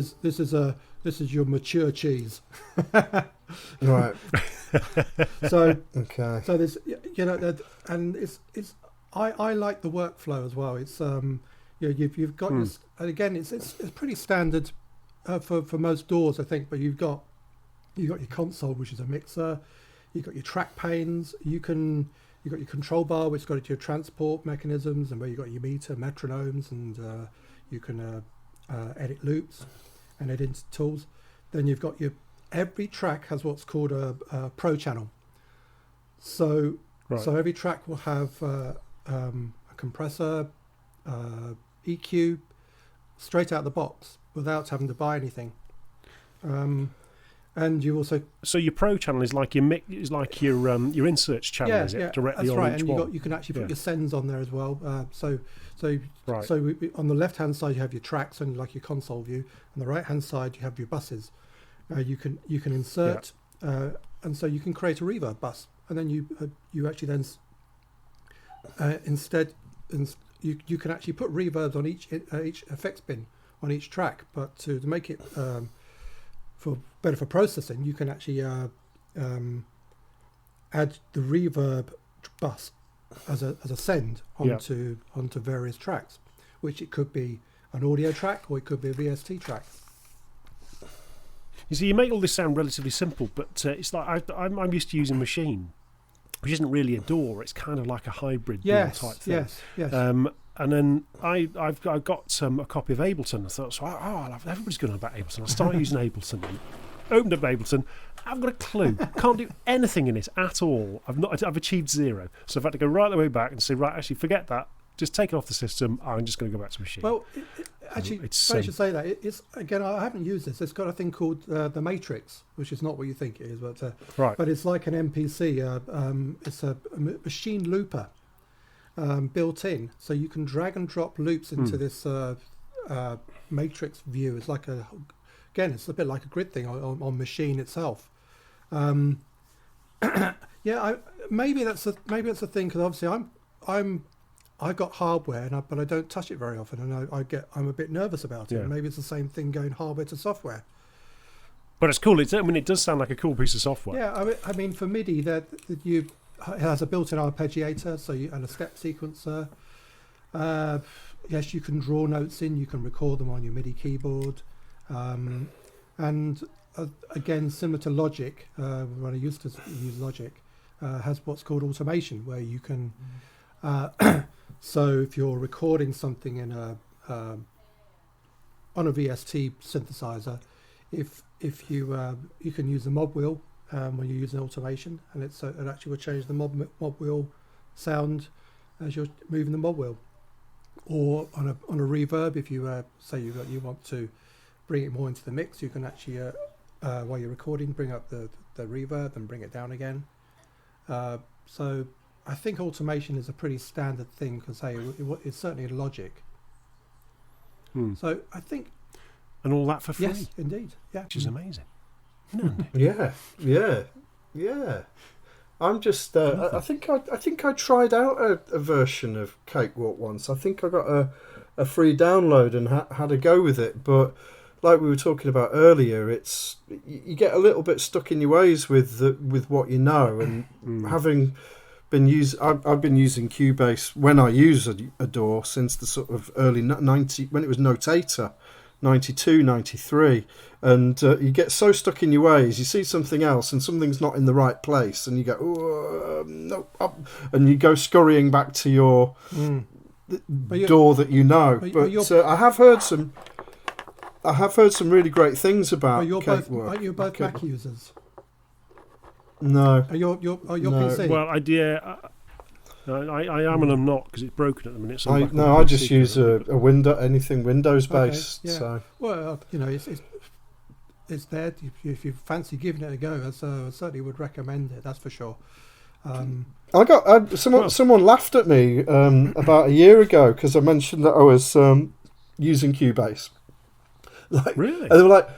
is your mature cheese. Right. So okay. So there's and it's I like the workflow as well. It's you've got this, and again it's pretty standard for most DAWs, I think. But you've got your console, which is a mixer. You've got your track panes. You've got your control bar, which has got your transport mechanisms, and where you've got your meter, metronomes, and you can edit loops and edit tools. Then you've got every track has what's called a pro channel. So every track will have a compressor, EQ, straight out the box without having to buy anything. And you also your pro channel is like your insert channel, is it? Directly that's on right. each And one. you can actually put your sends on there as well. So Right. on the left hand side you have your tracks and like your console view. On the right hand side you have your buses. You can insert and so you can create a reverb bus, and then you actually then you can actually put reverbs on each effects bin on each track, but to make it better for processing, you can actually add the reverb bus as a send onto various tracks, which it could be an audio track or it could be a VST track. You see, you make all this sound relatively simple, but it's like I'm used to using Machine, which isn't really a DAW. It's kind of like a hybrid DAW type thing. Yes. And then I've got a copy of Ableton. I thought, everybody's going on about Ableton. I started using Ableton. Opened up Ableton. I've got a clue. Can't do anything in it at all. I've achieved 0. So I've had to go right the way back and say, right, actually, forget that. Just take it off the system. I'm just going to go back to machine. Well, actually, I should say that it's again. I haven't used this. It's got a thing called the Matrix, which is not what you think it is, but right. But it's like an MPC. It's a machine looper built in, so you can drag and drop loops into this Matrix view. It's like it's a bit like a grid thing on machine itself. Maybe that's a thing, because obviously I've got hardware, but I don't touch it very often, and I'm a bit nervous about it. Yeah. Maybe it's the same thing going hardware to software. But it's cool. It does sound like a cool piece of software. Yeah, I mean for MIDI, it has a built-in arpeggiator, and a step sequencer. Yes, you can draw notes in. You can record them on your MIDI keyboard, and again, similar to Logic, when I used to use Logic, has what's called automation, where you can. So if you're recording something in on a VST synthesizer, if you can use the mob wheel when you're using automation, and it actually will change the mob wheel sound as you're moving the mob wheel. Or on a reverb, if you say you want to bring it more into the mix, you can actually while you're recording, bring up the reverb and bring it down again. So I think automation is a pretty standard thing, because it's certainly in Logic. So I think, and all that for free. Yes, indeed. Yeah, which is amazing. Yeah. I'm just. I think I tried out a version of Cakewalk once. I think I got a free download and had a go with it. But like we were talking about earlier, it's you get a little bit stuck in your ways with what you know, and having been I've been using Cubase when I use a DAW since the sort of early 90, when it was Notator. 92, 93, and you get so stuck in your ways. You see something else and something's not in the right place, and you go, no, up, and you go scurrying back to your DAW that you know. But I have heard some really great things about Cakewalk. Are you both Mac users? No. Are your no. PC? Well, I am and I'm not, because it's broken at the minute. So I just use a anything Windows based. Okay, yeah. So. Well, it's there. If you fancy giving it a go, I certainly would recommend it. That's for sure. I got someone laughed at me about a year ago because I mentioned that I was using Cubase. Like, really? And they were like,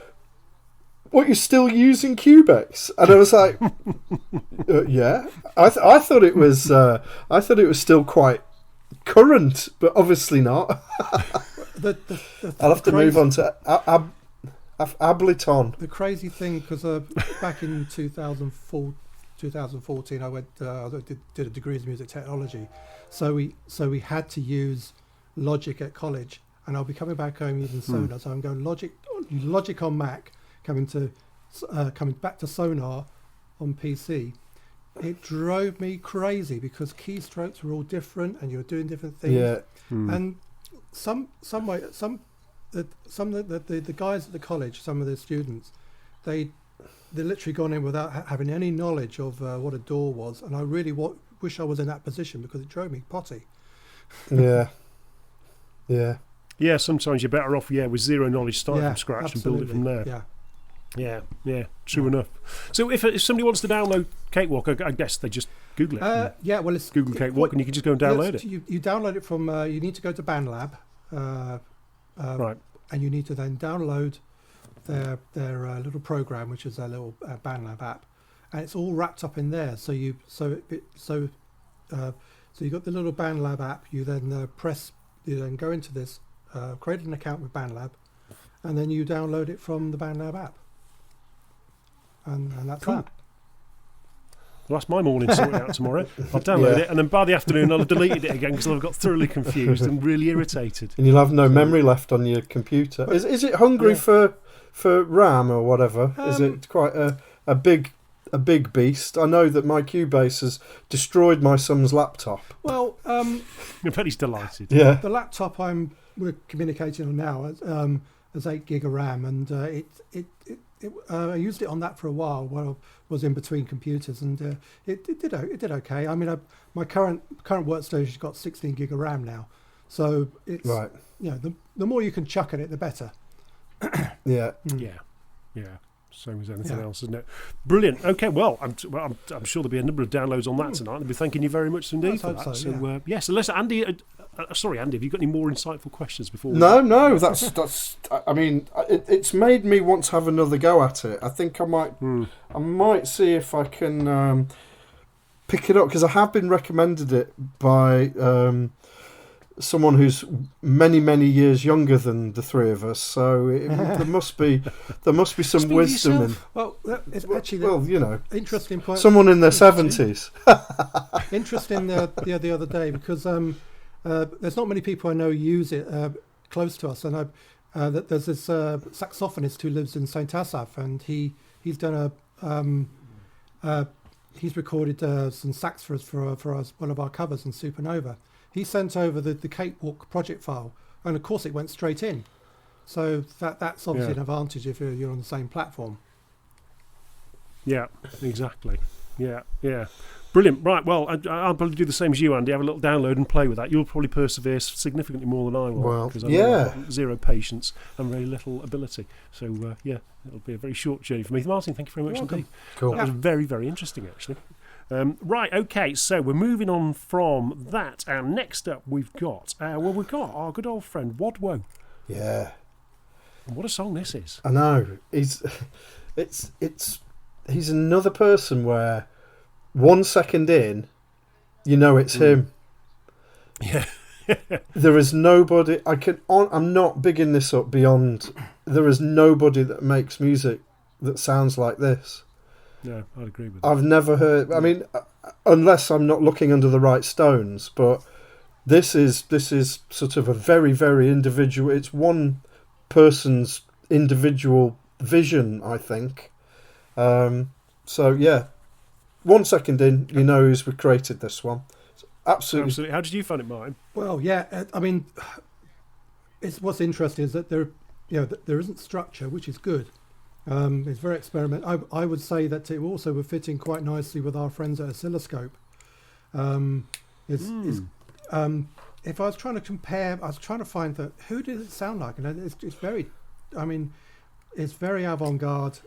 "What, you're still using Cubase?" And I was like, "Yeah." I thought it was still quite current, but obviously not. I'll have to move on to Ableton. The crazy thing, because back in 2014, I went did a degree in music technology, so we had to use Logic at college, and I'll be coming back home using Sonar, so I'm going Logic on Mac, coming back to Sonar on PC. It drove me crazy because keystrokes were all different, and you were doing different things. Yeah. And the guys at the college, some of the students, they literally gone in without having any knowledge of what a DAW was, and I really wish I was in that position, because it drove me potty. Yeah. Sometimes you're better off with zero knowledge, start from scratch absolutely. and build it from there. Yeah, True enough. So if somebody wants to download Cakewalk, I guess they just Google it. Well, it's Google Cakewalk, and you can just go and download it. You download it from. You need to go to BandLab, right, and you need to then download their little program, which is their little BandLab app, and it's all wrapped up in there. So you got the little BandLab app. You then You then go into this, create an account with BandLab, and then you download it from the BandLab app. And that's cool. that. Well, that's my morning sorted out tomorrow. I'll download it, and then by the afternoon I'll have deleted it again because I've got thoroughly confused and really irritated. And you'll have no memory left on your computer. Is it hungry for RAM or whatever? Is it quite a big a big beast. I know that my Cubase has destroyed my son's laptop. Well, I bet he's delighted. Yeah. the laptop we're communicating on now has 8 gig of RAM, and I used it on that for a while I was in between computers, and it did okay. I mean, my current workstation's got 16 gig of RAM now, so it's Right. the more you can chuck at it, the better. Yeah. Yeah. Same as anything else, isn't it? Brilliant. Okay, well, I'm sure there'll be a number of downloads on that tonight. I'll be thanking you very much indeed for that. So, yes, unless Andy, sorry, Andy, have you got any more insightful questions before? No, that's. I mean, it's made me want to have another go at it. I think I might see if I can pick it up, because I have been recommended it by someone who's many years younger than the three of us. So there must be some wisdom in. Well, it's actually interesting point. Someone in their 70s. Interesting the other day, because there's not many people I know use it close to us, and there's this saxophonist who lives in St Asaph, and he's done he's recorded some sax for us, one of our covers in Supernova. He sent over the Cakewalk project file, and of course it went straight in. So that's obviously an advantage if you're on the same platform. Yeah, exactly. Yeah. Brilliant. Right, well, I'll probably do the same as you, Andy. Have a little download and play with that. You'll probably persevere significantly more than I will. Well, because I've got zero patience and very little ability. So, it'll be a very short journey for me. Martin, thank you very much indeed. Cool. That was very, very interesting, actually. Right, okay, so we're moving on from that, and next up we've got our good old friend WODWO. Yeah. And what a song this is. I know. He's another person where 1 second in, it's him. Yeah. There is nobody. I'm not bigging this up beyond. There is nobody that makes music that sounds like this. Yeah, I'd agree with that. I've never heard. I mean, unless I'm not looking under the right stones, but this is sort of a very, very individual. It's one person's individual vision, I think. So yeah, 1 second in, who's created this one. Absolutely. How did you find it, Martin? Well, yeah, I mean, what's interesting is that there isn't structure, which is good. It's very experimental. I would say that it also would fit in quite nicely with our friends at Oscilloscope. If I was trying to compare, I was trying to find who did it sound like, and it's very, it's very avant-garde.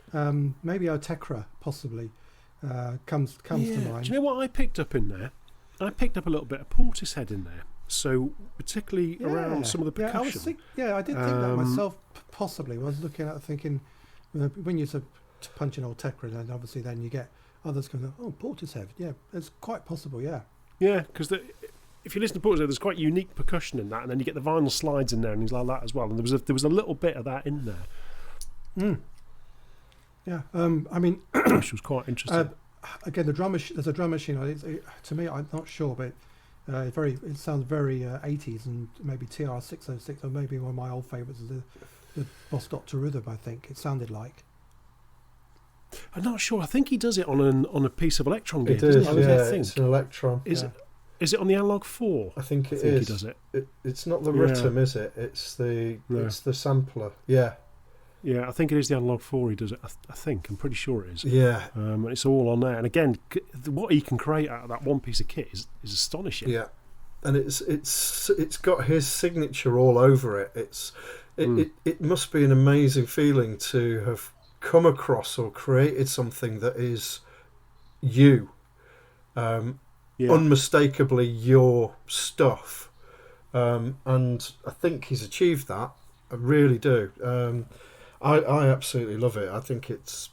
Maybe Otekra possibly comes to mind. Do you know what I picked up in there? I picked up a little bit of Portishead in there. So particularly around some of the percussion. I did think that myself. Possibly, I was looking at thinking. When you punch in old Tekra, then obviously then you get others going, Portishead. Yeah, it's quite possible, yeah. Yeah, because if you listen to Portishead, there's quite unique percussion in that, and then you get the vinyl slides in there and things like that as well. And there was a little bit of that in there. Yeah, I mean... which was quite interesting. Again, there's a drum machine. To me, I'm not sure, but it sounds very 80s, and maybe TR-606, or maybe one of my old favourites is the Boss Doctor Rhythm, I think it sounded like. I'm not sure. I think he does it on a piece of Electron gear. It is, doesn't he? it's an Electron. Is it on the Analog 4? I think it is. He does it. It's not the rhythm, is it? It's the sampler. Yeah. Yeah, I think it is the Analog 4 he does it. I think. I'm pretty sure it is. Yeah. And it's all on there. And again, what he can create out of that one piece of kit is astonishing. Yeah. And it's got his signature all over it. It must be an amazing feeling to have come across or created something that is you, unmistakably your stuff, and I think he's achieved that. I really do. I absolutely love it. I think it's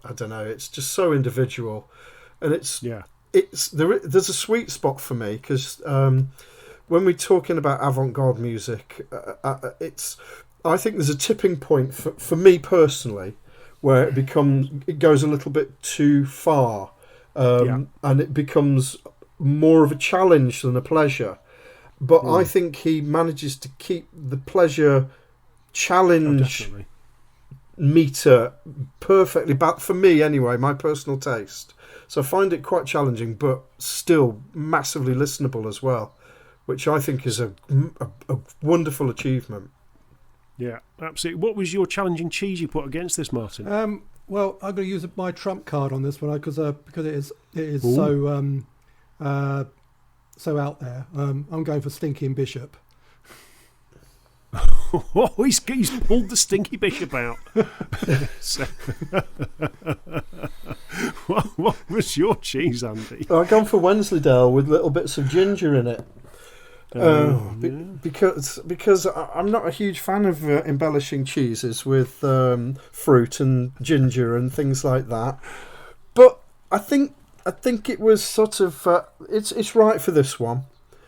I don't know. It's just so individual, and there's a sweet spot for me because when we're talking about avant-garde music, I think there's a tipping point for me personally where it goes a little bit too far, and it becomes more of a challenge than a pleasure. But I think he manages to keep the pleasure challenge meter perfectly, but for me anyway, my personal taste. So I find it quite challenging, but still massively listenable as well, which I think is a wonderful achievement. Yeah, absolutely. What was your challenging cheese you put against this, Martin? Well, I'm going to use my trump card on this one because it is Ooh. so out there. I'm going for Stinking Bishop. Oh, he's pulled the Stinky Bishop out. So, what was your cheese, Andy? I've gone for Wensleydale with little bits of ginger in it. Because I'm not a huge fan of embellishing cheeses with fruit and ginger and things like that. But I think it was sort of it's right for this one.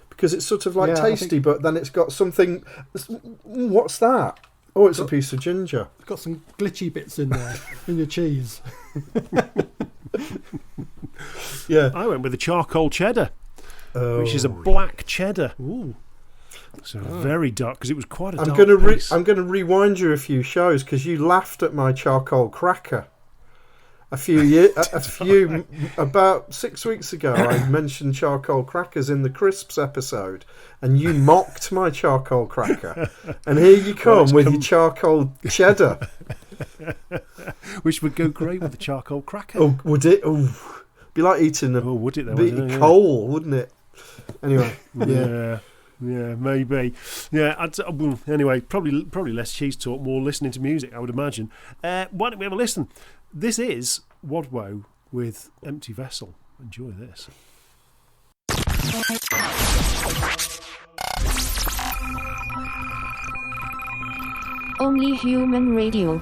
Because it's sort of like tasty, but then it's got something. What's that? Oh, it's a piece of ginger. It's got some glitchy bits in there in your cheese. Yeah, I went with the charcoal cheddar, which is a black cheddar. Ooh, so very dark because it was quite a dark. I'm going to rewind you a few shows because you laughed at my charcoal cracker. About 6 weeks ago, I mentioned charcoal crackers in the Crisps episode, and you mocked my charcoal cracker. And here you come with your charcoal cheddar, which would go great with the charcoal cracker. Oh, would it? Oh, be like eating would it? Though, coal, wouldn't it? Anyway, yeah, maybe. Yeah. Anyway, probably less cheese talk, more listening to music, I would imagine. Why don't we have a listen? This is WODWO with Empty Vessel. Enjoy this. Only Human Radio.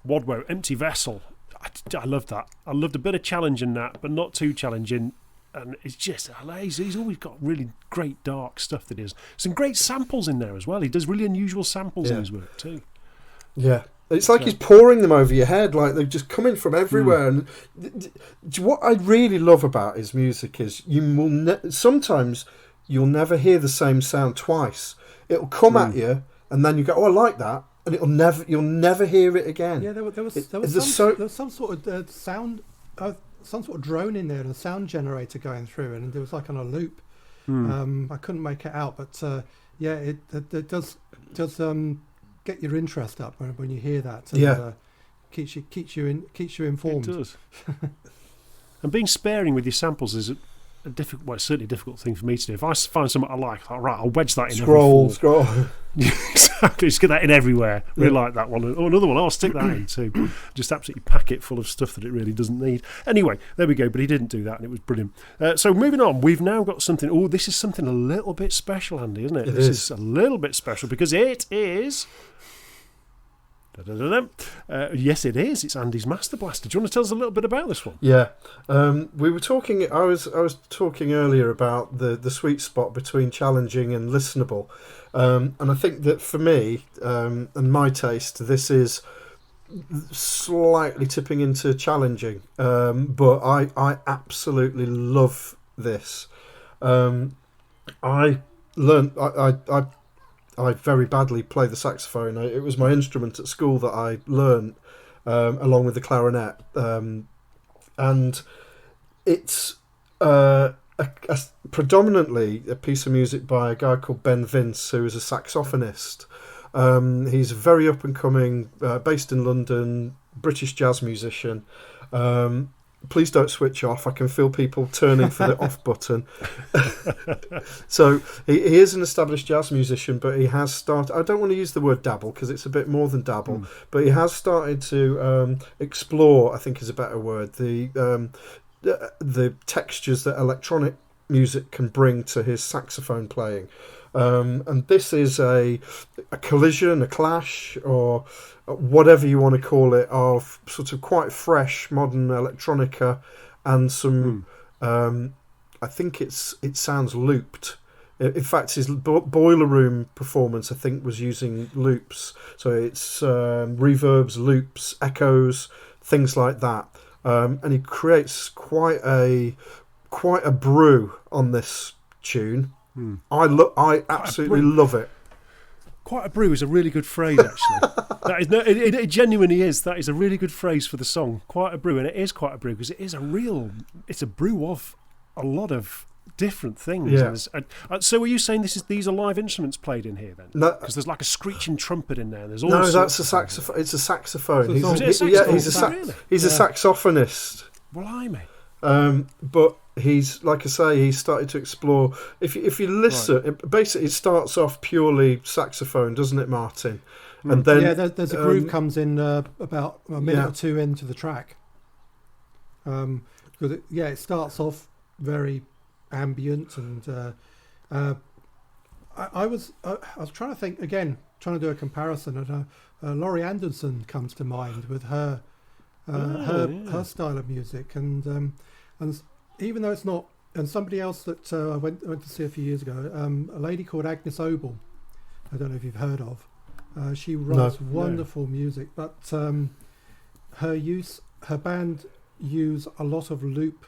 WODWO, Empty Vessel. I love that. I loved a bit of challenge in that, but not too challenging. And it's just, he's always got really great dark stuff that is. Some great samples in there as well. He does really unusual samples in his work too. Yeah. It's like he's pouring them over your head, like they're just coming from everywhere. And what I really love about his music is sometimes you'll never hear the same sound twice. It'll come at you, and then you go, "Oh, I like that," and you'll never hear it again. Yeah, there was some sort of sound, some sort of drone in there, and a sound generator going through, and it was like on a loop. I couldn't make it out, but it does get your interest up when you hear that. And, keeps you informed. It does. And being sparing with your samples is a difficult, well, it's certainly a difficult thing for me to do. If I find something I like, right, I'll wedge that in. Scroll. Exactly, just get that in everywhere. Really like that one. Oh, another one. I'll stick that in too. Just absolutely pack it full of stuff that it really doesn't need. Anyway, there we go. But he didn't do that, and it was brilliant. So moving on, we've now got something. Oh, this is something a little bit special, Andy, isn't it? This is a little bit special because it is. Yes, it is. It's Andy's Master Blaster. Do you want to tell us a little bit about this one? Yeah, we were talking. I was talking earlier about the sweet spot between challenging and listenable, and I think that for me and my taste, this is slightly tipping into challenging. But I absolutely love this. I learned. I very badly play the saxophone. It was my instrument at school that I learned along with the clarinet. And it's predominantly a piece of music by a guy called Ben Vince, who is a saxophonist. He's a very up-and-coming, based in London, British jazz musician. Please don't switch off. I can feel people turning for the off button. So he is an established jazz musician, but he has started. I don't want to use the word dabble because it's a bit more than dabble, but he has started to explore. I think is a better word. The textures that electronic music can bring to his saxophone playing. And this is a collision, a clash, or whatever you want to call it, of sort of quite fresh modern electronica and some. I think it sounds looped. In fact, his Boiler Room performance, I think, was using loops. So it's reverbs, loops, echoes, things like that. And he creates quite a brew on this tune. I absolutely love it. Quite a brew is a really good phrase, actually. It genuinely is. That is a really good phrase for the song. Quite a brew, and it is quite a brew because it's a brew of a lot of different things. Yeah. So, are you saying these are live instruments played in here then? No, because there's like a screeching trumpet in there. There's that's a saxophone. It's a saxophone. He's a saxophonist. Blimey. But he's, like I say, he started to explore. If you listen, basically it starts off purely saxophone, doesn't it, Martin? And then there's a groove comes in about a minute or two into the track. Because it starts off very ambient, and I was trying to think again, trying to do a comparison, and Laurie Anderson comes to mind with her style of music, and even though it's not, and somebody else that I went to see a few years ago, a lady called Agnes Obel, I don't know if you've heard of. She writes wonderful music, but her band use a lot of loop.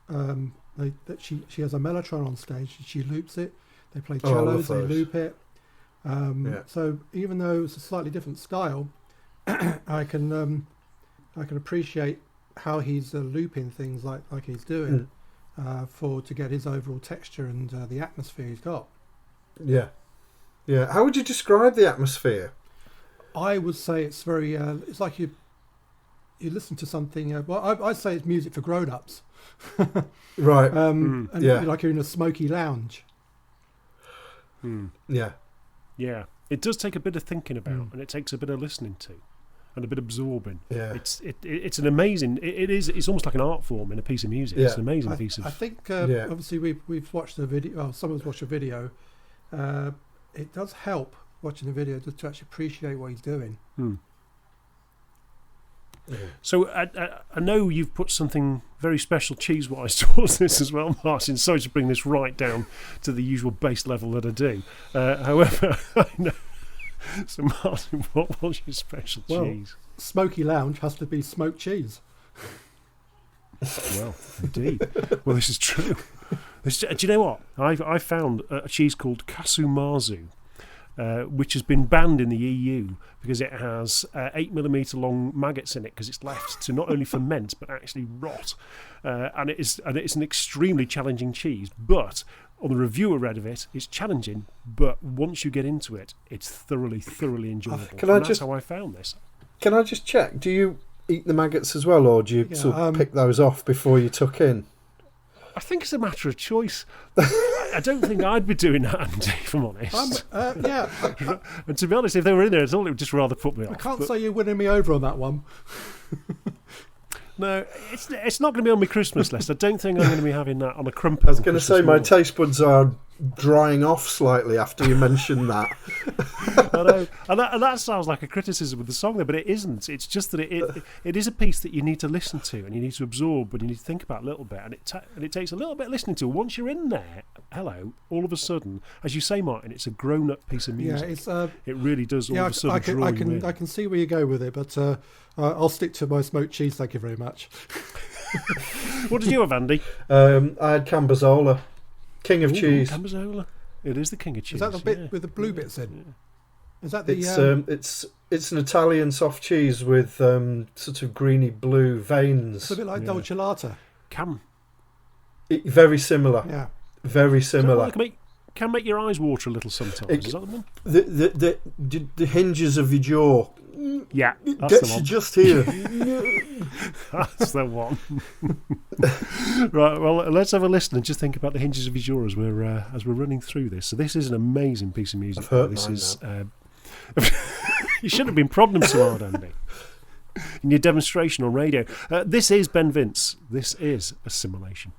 That she has a mellotron on stage. She loops it. They play cellos. They loop it. So even though it's a slightly different style, I can appreciate how he's looping things like he's doing to get his overall texture and the atmosphere he's got. Yeah. How would you describe the atmosphere? I would say it's very. It's like you listen to something. I'd say it's music for grown-ups. Right. Like you're in a smoky lounge. Yeah. It does take a bit of thinking about, and it takes a bit of listening to, and a bit of absorbing. Yeah. It's an amazing. It's almost like an art form in a piece of music. Yeah. It's an amazing piece of. I think obviously we've watched the video. Well, someone's watched a video. It does help watching the video to actually appreciate what he's doing. So I know you've put something very special cheese-wise towards this as well, Martin. Sorry to bring this right down to the usual base level that I do. However, I know. So, Martin, what was your special cheese? Smoky Lounge has to be smoked cheese. Well, indeed. Well, this is true. Do you know what? I found a cheese called Kasumazu, which has been banned in the EU because it has 8mm long maggots in it, because it's left to not only ferment but actually rot. And it's an extremely challenging cheese, but on the review I read of it, it's challenging, but once you get into it, it's thoroughly enjoyable. That's how I found this. Can I just check? Do you eat the maggots as well, or do you sort of pick those off before you tuck in? I think it's a matter of choice. I don't think I'd be doing that, Andy, if I'm honest. And to be honest, if they were in there at all, it would just rather put me off. I can't say you're winning me over on that one. No, it's not going to be on my Christmas list. I don't think I'm going to be having that on a crumpet. I was going to say my taste buds are drying off slightly after you mentioned that. I know, and that sounds like a criticism of the song there, but it isn't. It's just that it is a piece that you need to listen to and you need to absorb and you need to think about a little bit, and it takes a little bit of listening to. Once you're in there, all of a sudden, as you say, Martin, it's a grown-up piece of music. Yeah, it really does. All of a sudden draw you in. I can see where you go with it, but I'll stick to my smoked cheese. Thank you very much. What did you have, Andy? I had Cambozola, king of cheese. Cambozola. It is the king of cheese. Is that the bit with the blue bits in? Yeah. Is that the? It's an Italian soft cheese with sort of greeny blue veins. It's a bit like dolciolata. Very similar. Yeah. Very similar. Can make your eyes water a little sometimes. Is that the one? The hinges of your jaw. Yeah, that's gets the one. You just here. That's the one. Right. Well, let's have a listen and just think about the hinges of your jaw as we're running through this. So this is an amazing piece of music. This is. You shouldn't have been prodding them so hard, Andy. In your demonstration on radio. This is Ben Vince. This is Assimilation.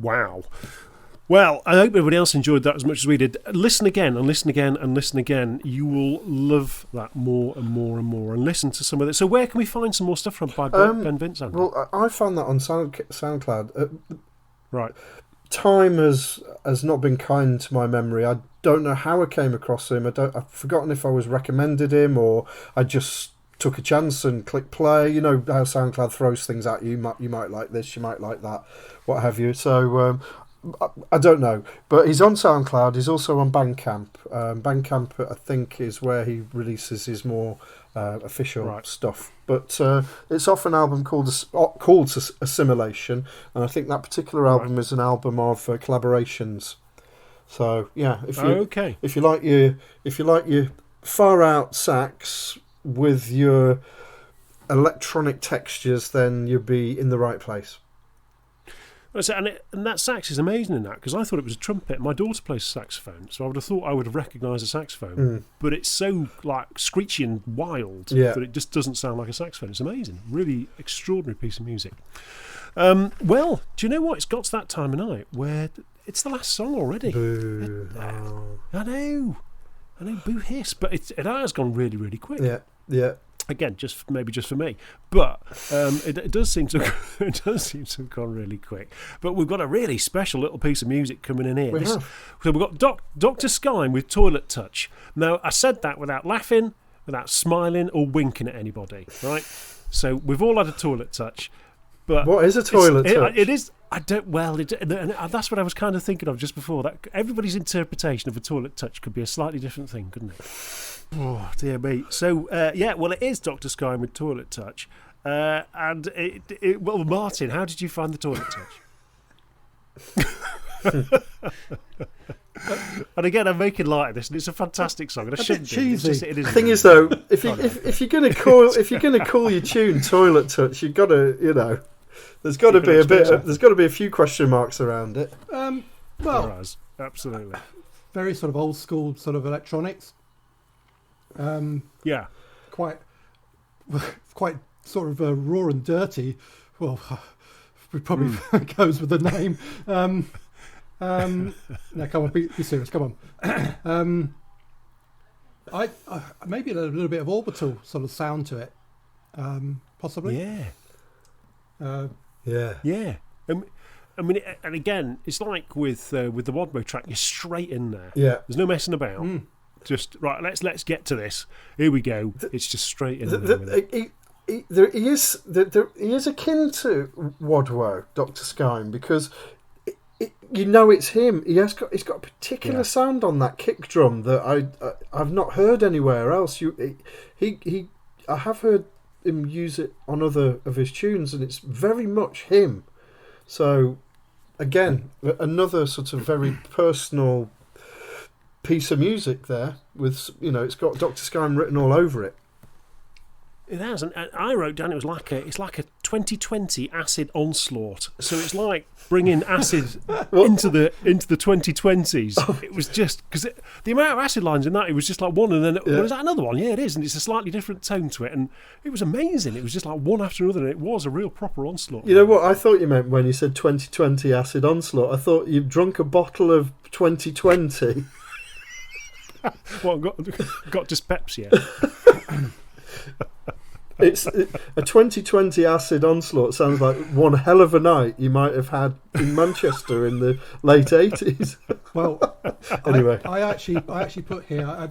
Wow. Well, I hope everybody else enjoyed that as much as we did. Listen again and listen again and listen again. You will love that more and more and more. And listen to some of it. So where can we find some more stuff from by Ben Vince? Well, I found that on SoundCloud. Right. Time has not been kind to my memory. I don't know how I came across him. I've forgotten if I was recommended him or I just took a chance and clicked play. You know how SoundCloud throws things at you. You might like this, you might like that, what have you. So I don't know. But he's on SoundCloud. He's also on Bandcamp. Bandcamp, I think, is where he releases his more official stuff. But it's off an album called Assimilation, and I think that particular album is an album of collaborations. So yeah, if you like your far out sax with your electronic textures, then you'll be in the right place. And that sax is amazing in that, because I thought it was a trumpet. My daughter plays saxophone, so I would have thought I would have recognised a saxophone. But it's so like screechy and wild that it just doesn't sound like a saxophone. It's amazing. Really extraordinary piece of music. Well, do you know what? It's got to that time of night where it's the last song already. Boo. I know, boo hiss. But it has gone really, really quick. Yeah. Again, maybe just for me, but it does seem to have gone really quick. But we've got a really special little piece of music coming in here. So we've got Dr Skime with Toilet Touch. Now, I said that without laughing, without smiling or winking at anybody, right? So we've all had a toilet touch. But what is a toilet touch? It is. I don't. Well, that's what I was kind of thinking of just before. That everybody's interpretation of a toilet touch could be a slightly different thing, couldn't it? Oh dear me. So well, it is Dr Skime with Toilet Touch, and well, Martin, how did you find the toilet touch? And again, I'm making light of this, and it's a fantastic song, and I shouldn't do. Cheesy. The thing is, though, if you're going to call your tune Toilet Touch, you've got to, there's got to be there's got to be a few question marks around it. Well, absolutely. Very sort of old school sort of electronics. Quite sort of raw and dirty. Well, it probably goes with the name. Now, come on, be serious. Come on. I maybe a little bit of orbital sort of sound to it, possibly. Yeah. I mean, and again, it's like with the WODWO track, you're straight in there. Yeah. There's no messing about. Just right. Let's get to this. Here we go. It's just straight in there. He is akin to WODWO, Dr Skime, because it's him. He's got a particular sound on that kick drum that I've not heard anywhere else. I have heard him use it on other of his tunes, and it's very much him. So again, another sort of very personal piece of music there with it's got Dr Skime written all over it. It has, and I wrote down it's like a 2020 acid onslaught. So it's like bringing acid into the 2020s. It was just because the amount of acid lines in that, it was just like one, and then was that another one? Yeah, it is, and it's a slightly different tone to it, and it was amazing. It was just like one after another, and it was a real proper onslaught. You know what I thought you meant when you said 2020 acid onslaught? I thought you'd drunk a bottle of 2020. Well, got dyspepsia. It's a 2020 acid onslaught. Sounds like one hell of a night you might have had in Manchester in the late 80s. Well, anyway, I actually put here.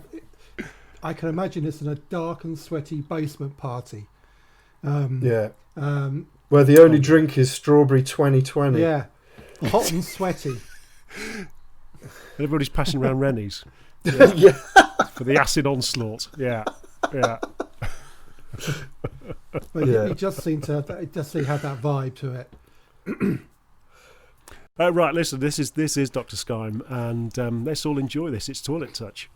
I can imagine this in a dark and sweaty basement party. Where the only drink is strawberry 2020. Yeah, hot and sweaty. Everybody's passing around Rennies. Yeah. For the acid onslaught. Yeah. But it just seemed to have that vibe to it. Right, listen, this is Dr Skime, and let's all enjoy this. It's Toilet Touch.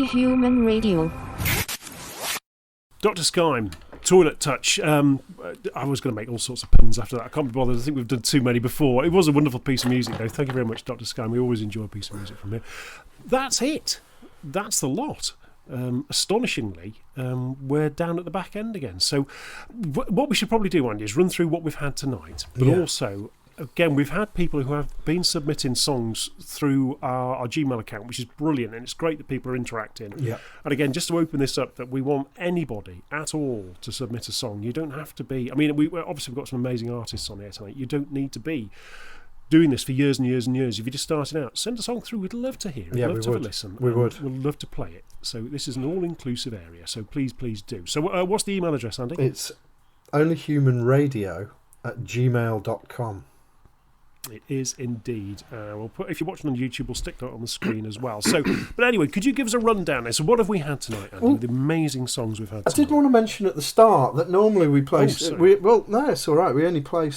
Human Radio. Dr. Skime, Toilet Touch. I was going to make all sorts of puns after that. I can't be bothered. I think we've done too many before. It was a wonderful piece of music, though. Thank you very much, Dr. Skime. We always enjoy a piece of music from here. That's it. That's the lot. Astonishingly, we're down at the back end again. So what we should probably do, Andy, is run through what we've had tonight, but also, again, we've had people who have been submitting songs through our Gmail account, which is brilliant, and it's great that people are interacting. Yeah. And again, just to open this up, that we want anybody at all to submit a song. You don't have to be, I mean, we've got some amazing artists on here tonight. You don't need to be doing this for years and years and years. If you're just starting out, send a song through. We'd love to hear it. Yeah, we'd love to would. have a listen. We would. We'd love to play it. So this is an all-inclusive area, so please do. So what's the email address, Andy? It's onlyhumanradio@gmail.com. It is indeed. We'll put, if you're watching on YouTube, we'll stick that on the screen as well. So, but anyway, could you give us a rundown? So what have we had tonight, Andy? The amazing songs we've had tonight. I did want to mention at the start that normally we play... no, it's all right. We only play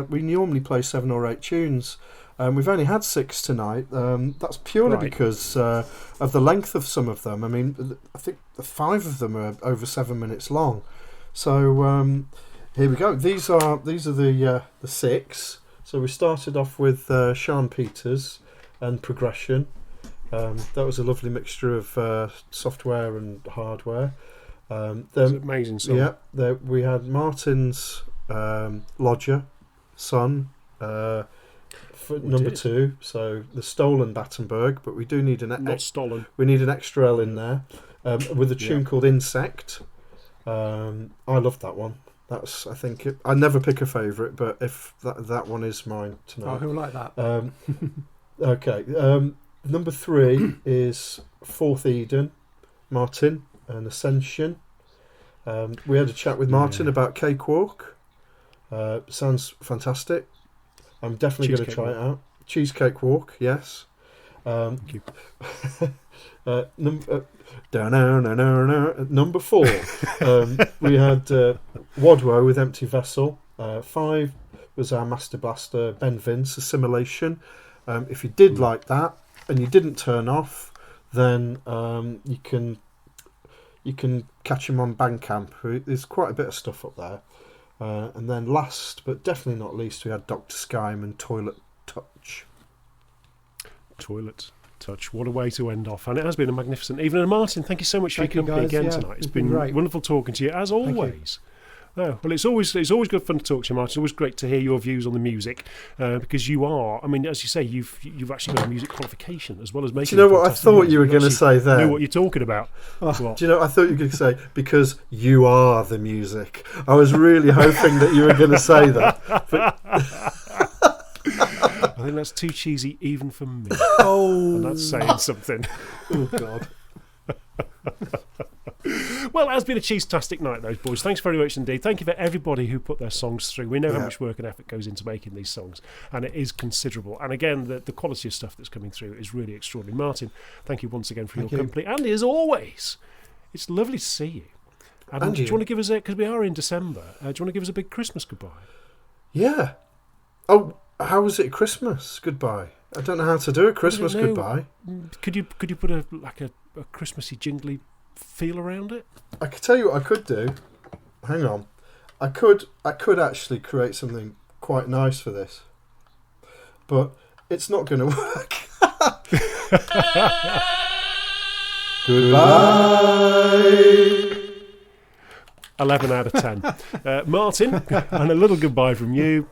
we normally play 7 or 8 tunes. We've only had 6 tonight. That's purely because of the length of some of them. I mean, I think 5 of them are over 7 minutes long. So here we go. These are the 6. So we started off with Sian Peters and Progression. That was a lovely mixture of software and hardware. It's an amazing song. Yeah, we had Martin's Lodger, Son, for number 2. So the Stolen Battenberg, but we do need not stolen. We need an extra L in there with a tune called Insect. I love that one. That's, I think, I never pick a favourite, but if that one is mine tonight. Oh, who like that? Okay. Number 3 is Fourth Eden, Martin, and Ascension. We had a chat with Martin about Cakewalk. Sounds fantastic. I'm definitely going to try it out. Cheesecake Walk, yes. Thank you. Number 4, we had WODWO with Empty Vessel. 5 was our Master Blaster, Ben Vince, Assimilation. If you did like that and you didn't turn off, then you can catch him on Bandcamp. There's quite a bit of stuff up there. And then last but definitely not least, we had Dr. Skime and Toilet Touch. Toilet Touch. What a way to end off. And it has been a magnificent evening. And Martin, thank you so much for your company again tonight. It's been wonderful talking to you, as always. Oh, well, it's always good fun to talk to you, Martin. It's always great to hear your views on the music, because you are, I mean, as you say, you've actually got a music qualification as well as making. Do you know what I thought you were going to say there? Know what you're talking about. Do you know what I thought you were going to say? Because you are the music. I was really hoping that you were going to say that. But I think that's too cheesy even for me. Oh, and that's saying something. Oh God. Well, it has been a cheese-tastic night, those boys. Thanks very much indeed. Thank you for everybody who put their songs through. We know how much work and effort goes into making these songs, and it is considerable. And again, the quality of stuff that's coming through is really extraordinary. Martin, thank you once again for your company. Andy, as always, it's lovely to see you. And do you want to give us because we are in December, do you want to give us a big Christmas goodbye? Yeah. Oh, how was it Christmas goodbye? I don't know how to do a Christmas goodbye. Could you put a Christmassy jingly feel around it? I could tell you what I could do. Hang on. I could actually create something quite nice for this. But it's not going to work. Goodbye. 11 out of 10. Martin, and a little goodbye from you.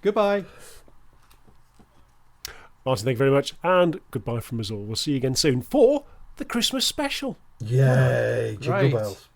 Goodbye. Martin, thank you very much. And goodbye from us all. We'll see you again soon for the Christmas special. Yay. Jingle bells.